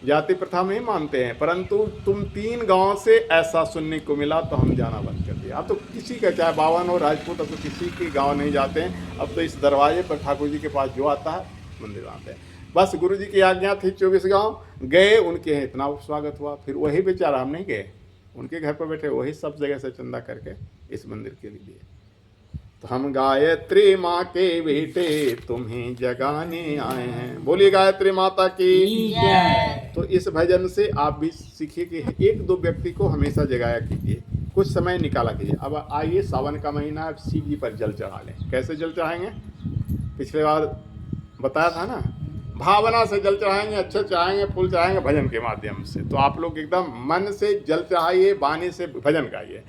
जाति प्रथा में ही मानते हैं। परंतु तुम 3 गांव से ऐसा सुनने को मिला तो हम जाना बंद कर दिया। अब तो किसी का चाहे बावन हो राजपूत, अब तो किसी के गांव नहीं जाते हैं। अब तो इस दरवाजे पर ठाकुर जी के पास जो आता है मंदिर आते हैं। बस गुरु जी की आज्ञा थी। 24 गांव गए, उनके यहाँ इतना स्वागत हुआ। फिर वही बेचारा, हम नहीं गए, उनके घर पर बैठे वही सब जगह से चंदा करके इस मंदिर के लिए। तो हम गायत्री माँ के बेटे तुम्हें जगाने आए हैं। बोलिए गायत्री माता की। तो इस भजन से आप भी सीखिए कि 1-2 व्यक्ति को हमेशा जगाया कीजिए, कुछ समय निकाला कीजिए। अब आइए सावन का महीना, अब शिव जी पर जल चढ़ा लें। कैसे जल चढ़ाएंगे? पिछले बार बताया था ना, भावना से जल चढ़ाएंगे, अच्छे चढ़ाएंगे, फूल चढ़ाएंगे भजन के माध्यम से। तो आप लोग एकदम मन से जल चढ़ाइए, वाणी से भजन गाइए।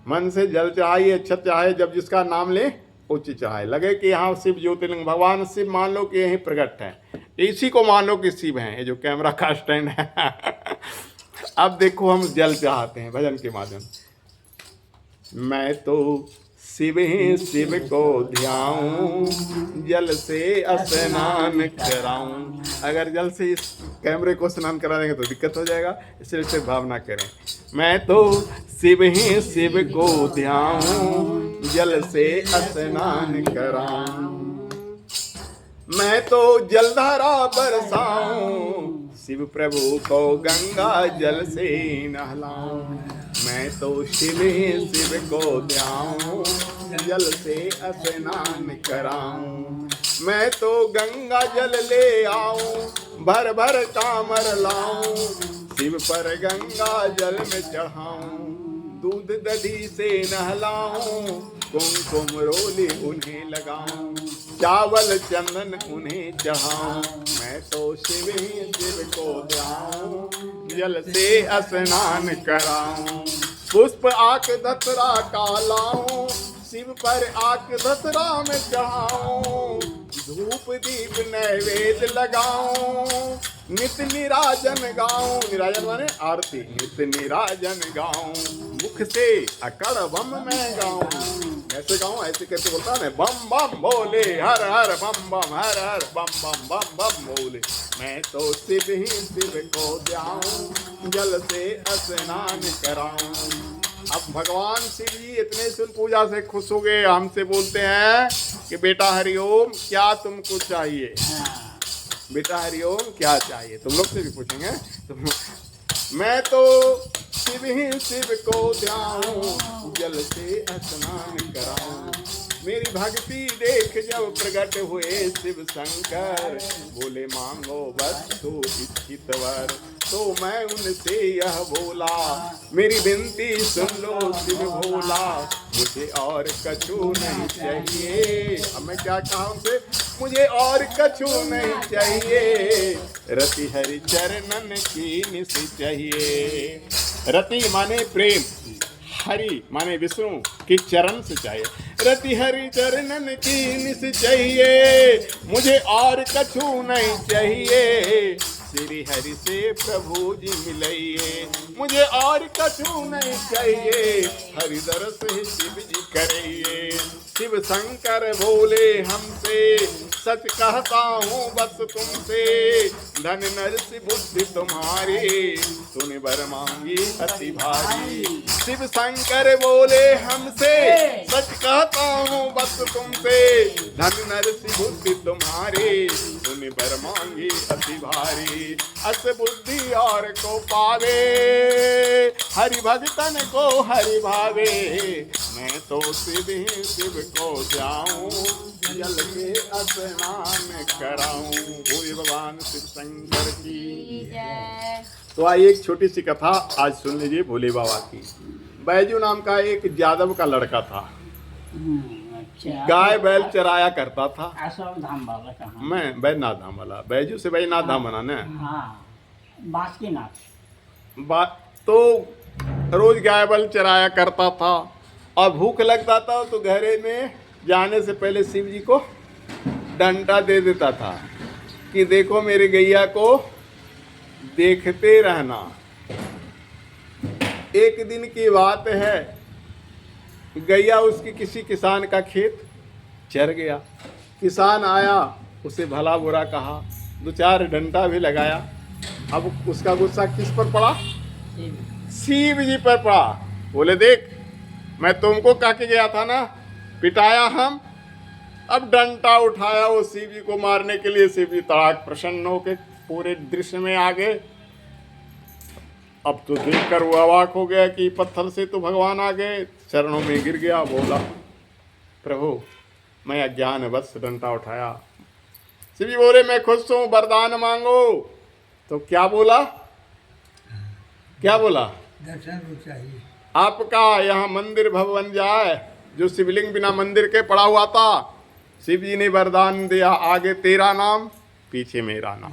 मन से जल चढ़ाइए, अच्छा चढ़ाइए, जब जिसका नाम ले उच्च चढ़ाए। लगे कि यहाँ शिव ज्योतिर्लिंग भगवान शिव मान लो कि यहीं प्रकट है, इसी को मान लो कि शिव हैं। ये जो कैमरा का स्टैंड है अब देखो हम जल चढ़ाते हैं भजन के माध्यम से। मैं तो शिव ही शिव को ध्याऊं, जल से स्नान कराऊं। अगर जल से इस कैमरे को स्नान करा देंगे तो दिक्कत हो जाएगा, इसलिए से भावना करें। मैं तो शिव ही शिव को ध्याऊं, जल से स्नान कराऊं। मैं तो जलधारा बरसाऊं, शिव प्रभु को गंगा जल से नहलाऊं। मैं तो शिव ही शिव को ध्याऊं, जल से स्नान कराऊं। मैं तो गंगा जल ले आऊं, भर भर कामर लाऊं। शिव पर गंगा जल में चढ़ाऊं, दूध दधी से नहलाऊं। कुमकुम रोली उन्हें लगाऊं, चावल चंदन उन्हें चढ़ाऊं। मैं तो शिव ही शिव को ध्याऊं, जल से स्नान कराऊं। पुष्प आक धतरा का लाऊं, शिव पर आक धतरा में चढ़ाऊं। धूप दीप नैवेद्य लगाऊं, नित निराजन गाऊं। निराजन माने आरती। नित निराजन गाऊं, मुख से अकड़ बम में गाऊं। ऐसे गाऊं, ऐसे करके बोलता है बम बम भोले हर हर बम बम हर हर बम बम बम बम भोले। मैं तो शिव ही शिव को ध्याऊं, जल से स्नान कराऊं। अब भगवान शिव जी इतने सुन पूजा से खुश हो गए, हमसे बोलते हैं कि बेटा हरिओम क्या तुमको चाहिए? बेटा हरिओम क्या चाहिए? तुम लोग से भी पूछेंगे। मैं तो शिव ही शिव को ध्याऊं, जल से स्नान कराऊं। मेरी भक्ति देख जब प्रकट हुए शिव शंकर, बोले मांगो वस्तु इच्छित वर। तो मैं उनसे यह बोला, मेरी विनती सुन लो शिव भोला, मुझे और कछु नहीं चाहिए। अब मैं क्या कहा उनसे? मुझे और कछु नहीं चाहिए, रति हरि चरणन की निस चाहिए। रति माने प्रेम, हरि माने विष्णु की चरण से चाहिए। रति हरि चरणन की निस चाहिए, मुझे और कछु नहीं चाहिए। श्री हरि से प्रभु जी मिलइए, मुझे और कछु नहीं चाहिए। हरि दरस ही शिव जी करिए। शिव शंकर बोले हमसे, सच कहता हूँ बस तुमसे, धन नरसी बुद्धि तुम्हारी, तूने बर मांगी अति भारी। शिव शंकर बोले हमसे, सच कहता हूँ बस तुमसे, धन नरसी बुद्धि तुम्हारी, तूने बर मांगी अति भारी। अस बुद्धि और को पावे, हरि भगतन को हरि भावे। मैं तो शिव ही शिव को जाऊं, जल के स्नान कराऊं। बोले भगवान शिव शंकर की जय। तो आइए एक छोटी सी कथा आज सुन लीजिए भोले बाबा की। बैजू नाम का एक यादव का लड़का था, गाय बैल चराया करता था। धाम वाला कहाँ? मैं बैजनाथ धाम वाला, बैजू से बैजनाथ धाम बना ना। हाँ, बासुकीनाथ। तो रोज गाय बैल चराया करता था और भूख लगता था तो घरे में जाने से पहले शिव जी को डंडा दे देता था कि देखो मेरी गैया को देखते रहना। एक दिन की बात है, गैया उसकी किसी किसान का खेत चर गया। किसान आया, उसे भला बुरा कहा, दो चार डंडा भी लगाया। अब उसका गुस्सा किस पर पड़ा? शिव जी पर पड़ा। बोले देख, मैं तुमको कह के गया था ना, पिटाया हम, अब डंडा उठाया वो शिव जी को मारने के लिए। शिव जी तड़ाक प्रसन्न होके पूरे दृश्य में आ गए। अब तो देखकर वो अवाक हो गया कि पत्थर से तो भगवान आ गए, चरणों में गिर गया। बोला प्रभु मैं अज्ञानवश डंडा उठाया। शिव जी बोले मैं खुश हूँ, वरदान मांगो। तो क्या बोला? क्या बोला? दर्शन चाहिए आपका यहाँ मंदिर भवन जाए। जो शिवलिंग बिना मंदिर के पड़ा हुआ था, शिव जी ने वरदान दिया, आगे तेरा नाम पीछे मेरा नाम,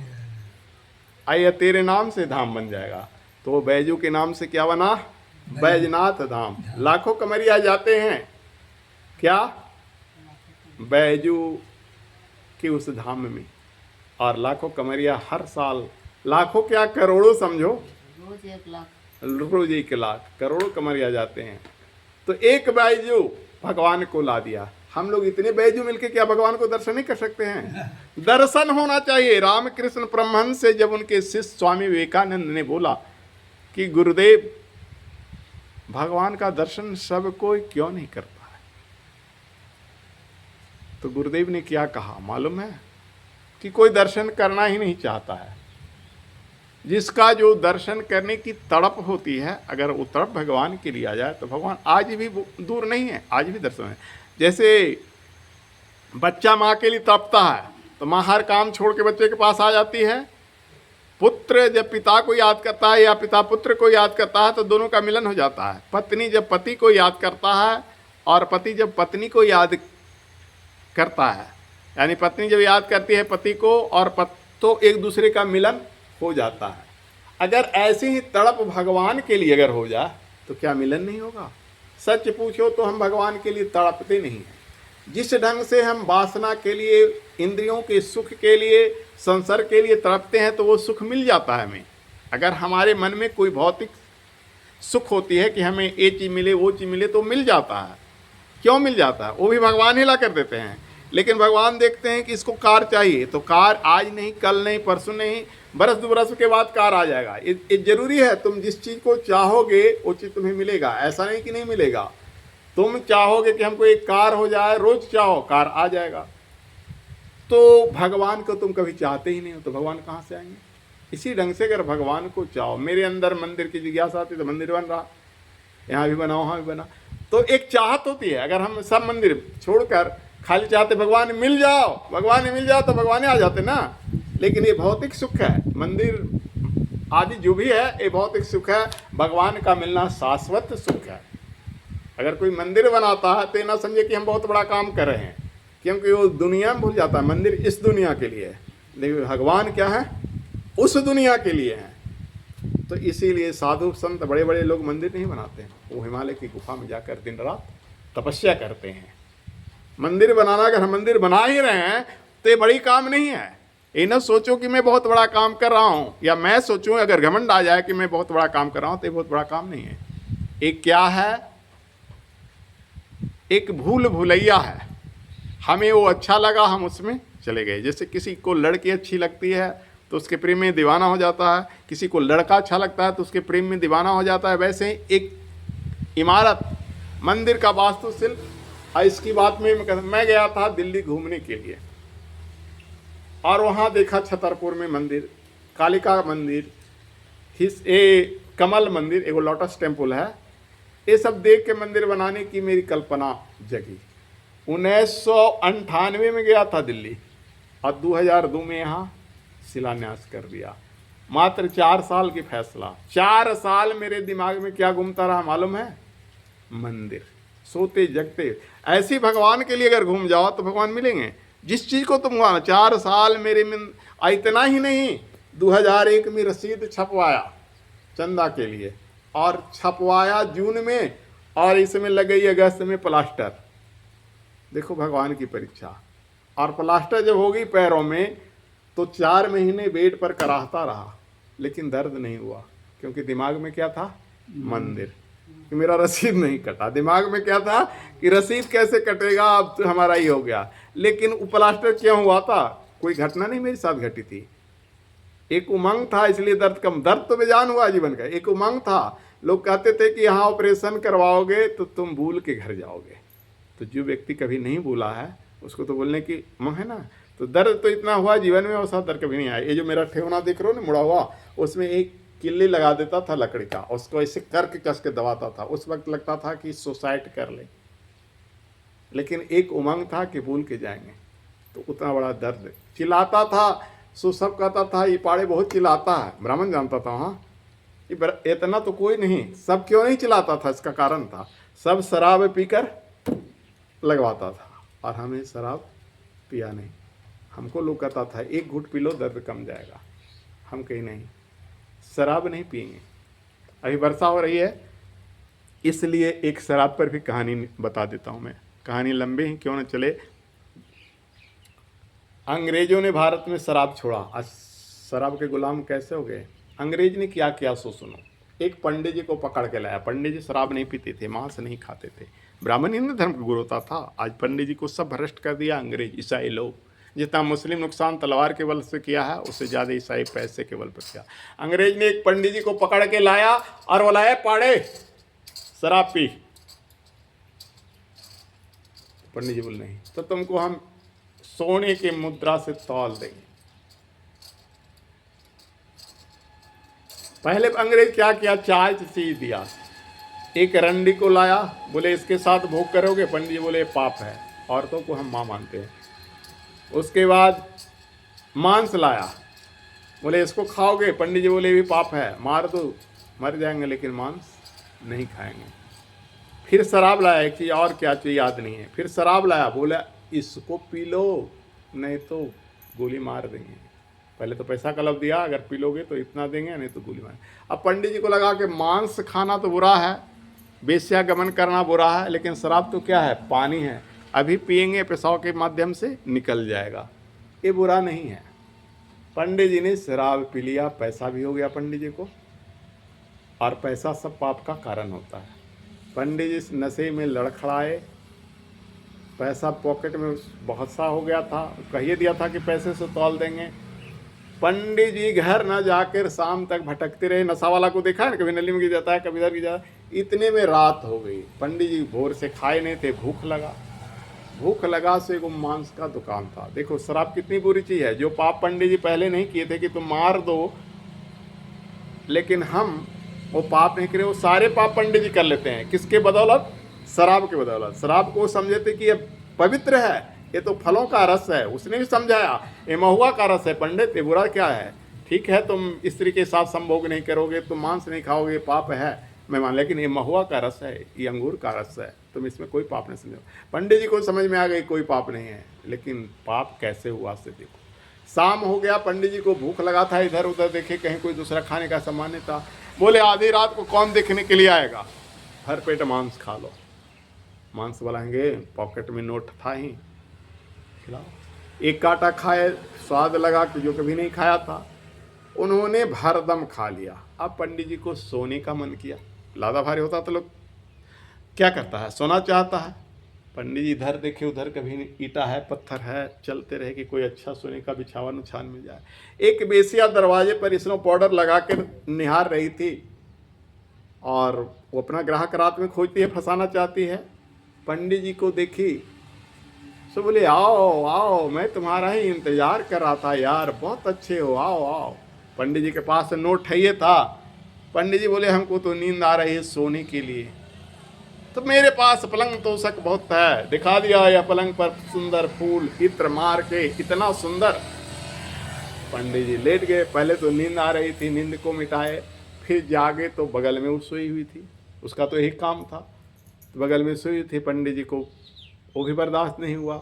आइए तेरे नाम से धाम बन जाएगा। तो बैजू के नाम से क्या बना? बैजनाथ धाम। लाखों कमरिया जाते हैं क्या? बैजू के उस धाम में, और लाखों कमरिया हर साल, लाखों क्या करोड़ों समझो, रोज 1 लाख, रोज 1 लाख, करोड़ों कमरिया जाते हैं। तो एक बैजू भगवान को ला दिया। हम लोग इतने बैजू मिलके क्या भगवान को दर्शन नहीं कर सकते हैं? दर्शन होना चाहिए। रामकृष्ण परमहंस से जब उनके शिष्य स्वामी विवेकानंद ने बोला कि गुरुदेव भगवान का दर्शन सब कोई क्यों नहीं करता है, तो गुरुदेव ने क्या कहा मालूम है? कि कोई दर्शन करना ही नहीं चाहता है। जिसका जो दर्शन करने की तड़प होती है, अगर वो तड़प भगवान के लिए आ जाए तो भगवान आज भी दूर नहीं है, आज भी दर्शन है। जैसे बच्चा माँ के लिए तड़पता है तो माँ हर काम छोड़ के बच्चे के पास आ जाती है। पुत्र जब पिता को याद करता है या पिता पुत्र को याद करता है तो दोनों का मिलन हो जाता है। पत्नी जब पति को याद करता है और पति जब पत्नी को याद करता है, यानी पत्नी जब याद करती है पति को और तो एक दूसरे का मिलन हो जाता है। अगर ऐसी ही तड़प भगवान के लिए अगर हो जाए तो क्या मिलन नहीं होगा? सच पूछो तो हम भगवान के लिए तड़पते नहीं हैं। जिस ढंग से हम वासना के लिए, इंद्रियों के सुख के लिए, संसार के लिए तड़पते हैं तो वो सुख मिल जाता है हमें। अगर हमारे मन में कोई भौतिक सुख होती है कि हमें ये चीज़ मिले वो चीज़ मिले तो मिल जाता है। क्यों मिल जाता है? वो भी भगवान ही ला कर देते हैं। लेकिन भगवान देखते हैं कि इसको कार चाहिए, तो कार आज नहीं, कल नहीं, परसों नहीं, बरस 2 बरस के बाद कार आ जाएगा। ये जरूरी है। तुम जिस चीज़ को चाहोगे वो चीज़ तुम्हें मिलेगा, ऐसा नहीं कि नहीं मिलेगा। तुम चाहोगे कि हमको एक कार हो जाए, रोज चाहो, कार आ जाएगा। तो भगवान को तुम कभी चाहते ही नहीं हो, तो भगवान कहाँ से आएंगे? इसी ढंग से अगर भगवान को चाहो, मेरे अंदर मंदिर की जिज्ञासा आती तो मंदिर बन रहा, यहाँ भी बना, वहाँ भी बना। तो एक चाहत होती है। अगर हम सब मंदिर छोड़कर खाली चाहते भगवान मिल जाओ, भगवान मिल जाओ, तो भगवान आ जाते ना। लेकिन ये भौतिक सुख है, मंदिर आदि जो भी है ये भौतिक सुख है। भगवान का मिलना शाश्वत सुख है। अगर कोई मंदिर बनाता है तो ये ना समझे कि हम बहुत बड़ा काम कर रहे हैं, क्योंकि वो दुनिया में भूल जाता है। मंदिर इस दुनिया के लिए है, लेकिन भगवान क्या है? उस दुनिया के लिए है। तो इसीलिए साधु संत बड़े बड़े लोग मंदिर नहीं बनाते हैं, वो हिमालय की गुफा में जाकर दिन रात तपस्या करते हैं। मंदिर बनाना, अगर हम मंदिर बना ही रहे हैं तो ये बड़ी काम नहीं है। ये ना सोचो कि मैं बहुत बड़ा काम कर रहा हूँ, या मैं सोचूं अगर घमंड आ जाए कि मैं बहुत बड़ा काम कर रहा हूँ, तो ये बहुत बड़ा काम नहीं है। एक क्या है? एक भूल भुलैया है। हमें वो अच्छा लगा, हम उसमें चले गए। जैसे किसी को लड़की अच्छी लगती है तो उसके प्रेम में दीवाना हो जाता है, किसी को लड़का अच्छा लगता है तो उसके प्रेम में दीवाना हो जाता है। वैसे ही एक इमारत, मंदिर का वास्तुशिल्प, इसकी बात में मैं गया था दिल्ली घूमने के लिए, और वहाँ देखा छतरपुर में मंदिर, कालिका मंदिर, कमल मंदिर, एगो लोटस टेम्पल है। ये सब देख के मंदिर बनाने की मेरी कल्पना जगी। 1998 में गया था दिल्ली, और 2002 में यहाँ शिलान्यास कर दिया। मात्र 4 साल की फैसला। 4 साल मेरे दिमाग में क्या घूमता रहा मालूम है? मंदिर। सोते जगते ऐसी भगवान के लिए अगर घूम जाओ तो भगवान मिलेंगे। जिस चीज़ को तुम वहाँ 4 साल मेरे में, इतना ही नहीं, 2001 में रसीद छपवाया चंदा के लिए, और छपवाया जून में, और इसमें लग गई अगस्त में प्लास्टर। देखो भगवान की परीक्षा। और प्लास्टर जब होगी पैरों में तो 4 महीने बेड पर कराहता रहा, लेकिन दर्द नहीं हुआ, क्योंकि दिमाग में क्या था? मंदिर। कि मेरा रसीद नहीं कटा। दिमाग में क्या था कि रसीद कैसे कटेगा, अब तो हमारा ही हो गया। लेकिन वो प्लास्टर क्यों हुआ था? कोई घटना नहीं मेरे साथ घटी थी, एक उमंग था, इसलिए दर्द कम। दर्द तो बेजान हुआ जीवन का, एक उमंग था। लोग कहते थे कि यहाँ ऑपरेशन करवाओगे तो तुम भूल के घर जाओगे। तो जो व्यक्ति कभी नहीं भूला है उसको तो बोलने की उमंग है ना। तो दर्द तो इतना हुआ जीवन में, वैसा दर्द कभी नहीं आया। ये जो मेरा ठेवना देख रहे हो ना मुड़ा हुआ, उसमें एक किल्ली लगा देता था लकड़ी का, उसको ऐसे करके कस के दबाता था। उस वक्त लगता था कि सुसाइड कर ले, लेकिन एक उमंग था कि भूल के जाएंगे। तो उतना बड़ा दर्द, चिल्लाता था। सो सब कहता था ये पाड़े बहुत चिल्लाता है, ब्राह्मण जानता था। हाँ, इतना तो कोई नहीं। सब क्यों नहीं चिल्लाता था? इसका कारण था, सब शराब पीकर लगवाता था, और हमें शराब पिया नहीं। हमको लोग कहता था एक घूंट पी लो दर्द कम जाएगा। हम कहीं नहीं, शराब नहीं पिएंगे। अभी वर्षा हो रही है, इसलिए एक शराब पर भी कहानी बता देता हूँ मैं। कहानी लंबी ही क्यों न चले। अंग्रेजों ने भारत में शराब छोड़ा। आज शराब के गुलाम कैसे हो गए? अंग्रेज ने क्या किया सो सुनो। एक पंडित जी को पकड़ के लाया। पंडित जी शराब नहीं पीते थे, मांस नहीं खाते थे, ब्राह्मण हिंदू धर्म का गुरु होता था। आज पंडित जी को सब भ्रष्ट कर दिया अंग्रेज, ईसाई लोग। जितना मुस्लिम नुकसान तलवार के बल से किया है, उससे ज़्यादा ईसाई पैसे के बल पर किया। अंग्रेज ने एक पंडित जी को पकड़ के लाया और बोला पाड़े शराब पी। पंडित जी बोले नहीं, तो तुमको हम सोने के मुद्रा से तौल देंगे। पहले अंग्रेज क्या किया? चाय सी दिया। एक रंडी को लाया, बोले इसके साथ भोग करोगे? पंडित जी बोले पाप है, औरतों को हम माँ मानते हैं। उसके बाद मांस लाया, बोले इसको खाओगे? पंडित जी बोले भी पाप है, मार दो, मर जाएंगे, लेकिन मांस नहीं खाएंगे। फिर शराब लाया, एक चीज़ और क्या चाहिए याद नहीं है। फिर शराब लाया, बोला इसको पी लो, नहीं तो गोली मार देंगे। पहले तो पैसा कलब दिया, अगर पी लोगे तो इतना देंगे, नहीं तो गोली मार। अब पंडित जी को लगा कि मांस खाना तो बुरा है, वेश्यागमन करना बुरा है, लेकिन शराब तो क्या है? पानी है, अभी पिएंगे पेशाब के माध्यम से निकल जाएगा, ये बुरा नहीं है। पंडित जी ने शराब पी लिया, पैसा भी हो गया पंडित जी को, और पैसा सब पाप का कारण होता है। पंडित जी नशे में लड़खड़ाए पैसा पॉकेट में बहुत सा हो गया था, कहिए दिया था कि पैसे से तौल देंगे। पंडित जी घर न जाकर शाम तक भटकते रहे। नशा वाला को देखा है ना, कभी नली में गिर जाता है, कभी इधर गिर जाता है। इतने में रात हो गई। पंडित जी भोर से खाए नहीं थे, भूख लगा से वो मांस का दुकान था। देखो शराब कितनी बुरी चीज है। जो पाप पंडित जी पहले नहीं किए थे कि तुम मार दो, लेकिन हम वो पाप नहीं करे, वो सारे पाप पंडित जी कर लेते हैं। किसके बदौलत? शराब के बदौलत। शराब को समझे थे कि ये पवित्र है, ये तो फलों का रस है। उसने भी समझाया ये महुआ का रस है। पंडित ये बुरा क्या है? ठीक है तुम स्त्री के साथ संभोग नहीं करोगे, तुम मांस नहीं खाओगे, पाप है मैं मान, लेकिन ये महुआ का रस है, ये अंगूर का रस है, तुम इसमें कोई पाप नहीं समझो। पंडित जी को समझ में आ गई कोई पाप नहीं है। लेकिन पाप कैसे हुआ से देखो। शाम हो गया, पंडित जी को भूख लगा था, इधर उधर देखे कहीं कोई दूसरा खाने का सामान नहीं था। बोले आधी रात को कौन देखने के लिए आएगा, भर पेट मांस खा लो। मांस बोलेंगे, पॉकेट में नोट था ही, खिलाओ। एक कांटा खाए, स्वाद लगा कि जो कभी नहीं खाया था। उन्होंने भरदम खा लिया। अब पंडित जी को सोने का मन किया। लादा भारी होता तो लोग क्या करता है, सोना चाहता है। पंडित जी इधर देखे उधर, कभी ईटा है पत्थर है, चलते रहे कि कोई अच्छा सोने का बिछावन उछान मिल जाए। एक बेसिया दरवाजे पर स्नो पाउडर लगा कर निहार रही थी, और वो अपना ग्राहक रात में खोजती है, फंसाना चाहती है। पंडित जी को देखी सो बोले आओ आओ, मैं तुम्हारा ही इंतजार कर रहा था यार, बहुत अच्छे हो, आओ आओ। पंडित जी के पास नोट है ये था। पंडित जी बोले हमको तो नींद आ रही है सोने के लिए, तो मेरे पास पलंग तोशक बहुत है, दिखा दिया यह पलंग पर सुंदर फूल इत्र मार के, इतना सुंदर। पंडित जी लेट गए। पहले तो नींद आ रही थी, नींद को मिटाए, फिर जागे तो बगल में वो सोई हुई थी। उसका तो यही काम था, तो बगल में सोई थी। पंडित जी को वो भी बर्दाश्त नहीं हुआ।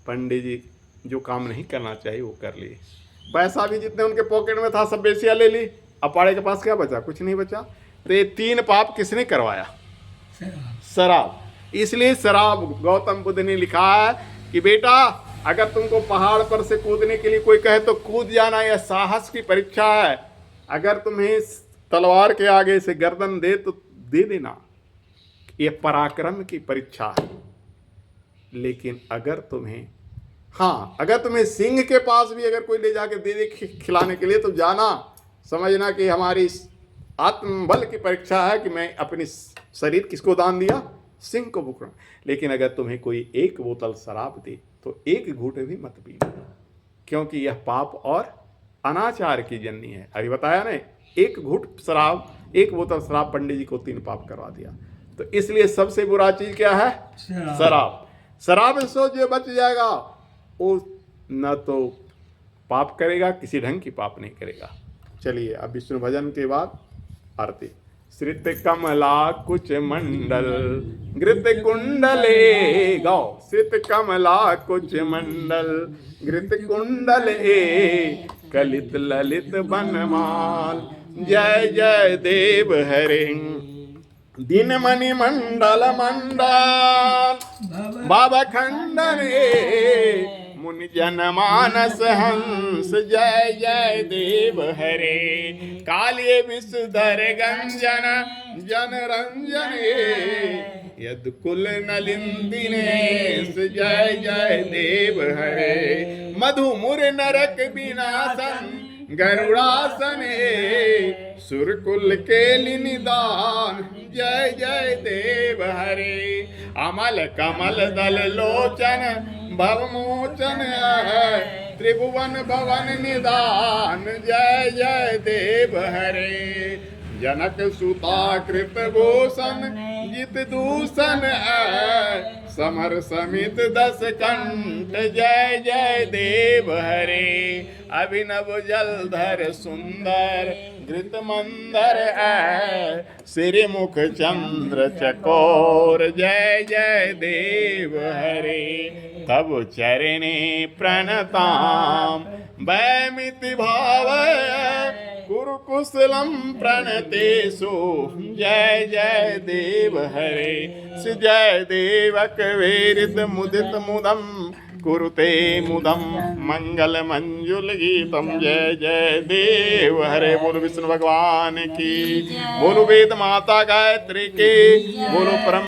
पंडित जी जो काम नहीं करना चाहिए वो कर लिए। पैसा भी जितने उनके पॉकेट में था सब बेसिया ले ली। अपाड़े के पास क्या बचा? कुछ नहीं बचा। तो ये 3 पाप किसने करवाया? शराब। इसलिए शराब, गौतम बुद्ध ने लिखा है कि बेटा अगर तुमको पहाड़ पर से कूदने के लिए कोई कहे तो कूद जाना, यह साहस की परीक्षा है। अगर तुम्हें तलवार के आगे से गर्दन दे तो दे देना, यह पराक्रम की परीक्षा है। लेकिन अगर तुम्हें सिंह के पास भी अगर कोई ले जाके दे दे खिलाने के लिए, तो जाना, समझना कि हमारी आत्मबल की परीक्षा है कि मैं अपनी शरीर किसको दान दिया? सिंह को भूख रहा। लेकिन अगर तुम्हें कोई 1 बोतल शराब दे तो 1 घूंट भी मत पीना, क्योंकि यह पाप और अनाचार की जननी है। अभी बताया ना, 1 घूंट शराब, 1 बोतल शराब पंडित जी को 3 पाप करवा दिया। तो इसलिए सबसे बुरा चीज क्या है? शराब। शराब से जो बच जाएगा वो न तो पाप करेगा, किसी ढंग की पाप नहीं करेगा। चलिए अब विष्णु भजन के बाद आरती। श्रित कमला कुच मंडल घृत कुंडले गाओ। श्रित कमला कुच मंडल घृत कुंडले कलित ललित बनमाल। जय जय देव हरे दिन मणि मंडल मंडल बाबा खंडने मुनि जन मानस हंस। जय जय देव हरे कालिये विषधर गंजन जन रंजने यद कुल नलिंदिनेश। जय जय देव हरे मधु मुर नरक विनाशन गरुड़ासने सुरकुल केलि निदान। जय जय देव हरे अमल कमल दल लोचन भवमोचन त्रिभुवन भवन निदान। जय जय देव हरे जनक सुता कृत भूषण जित दूषण समर समित 10 कंठ। जय जय देव हरे अभिनव जलधर सुंदर घृत मंदर श्री मुख चंद्र चकोर। जय जय देव हरे तब चरणे प्रणताम वैमिति भाव कुरु कुशलम प्रणतेषु। जय जय देव हरे जय देवक वेरित मुदित मुदम कुरुते मुदम मंगल मंजुल गीतम। जय जय देव हरे बोलो विष्णु भगवान की, बोलो वेद माता गायत्री की, बोलो परम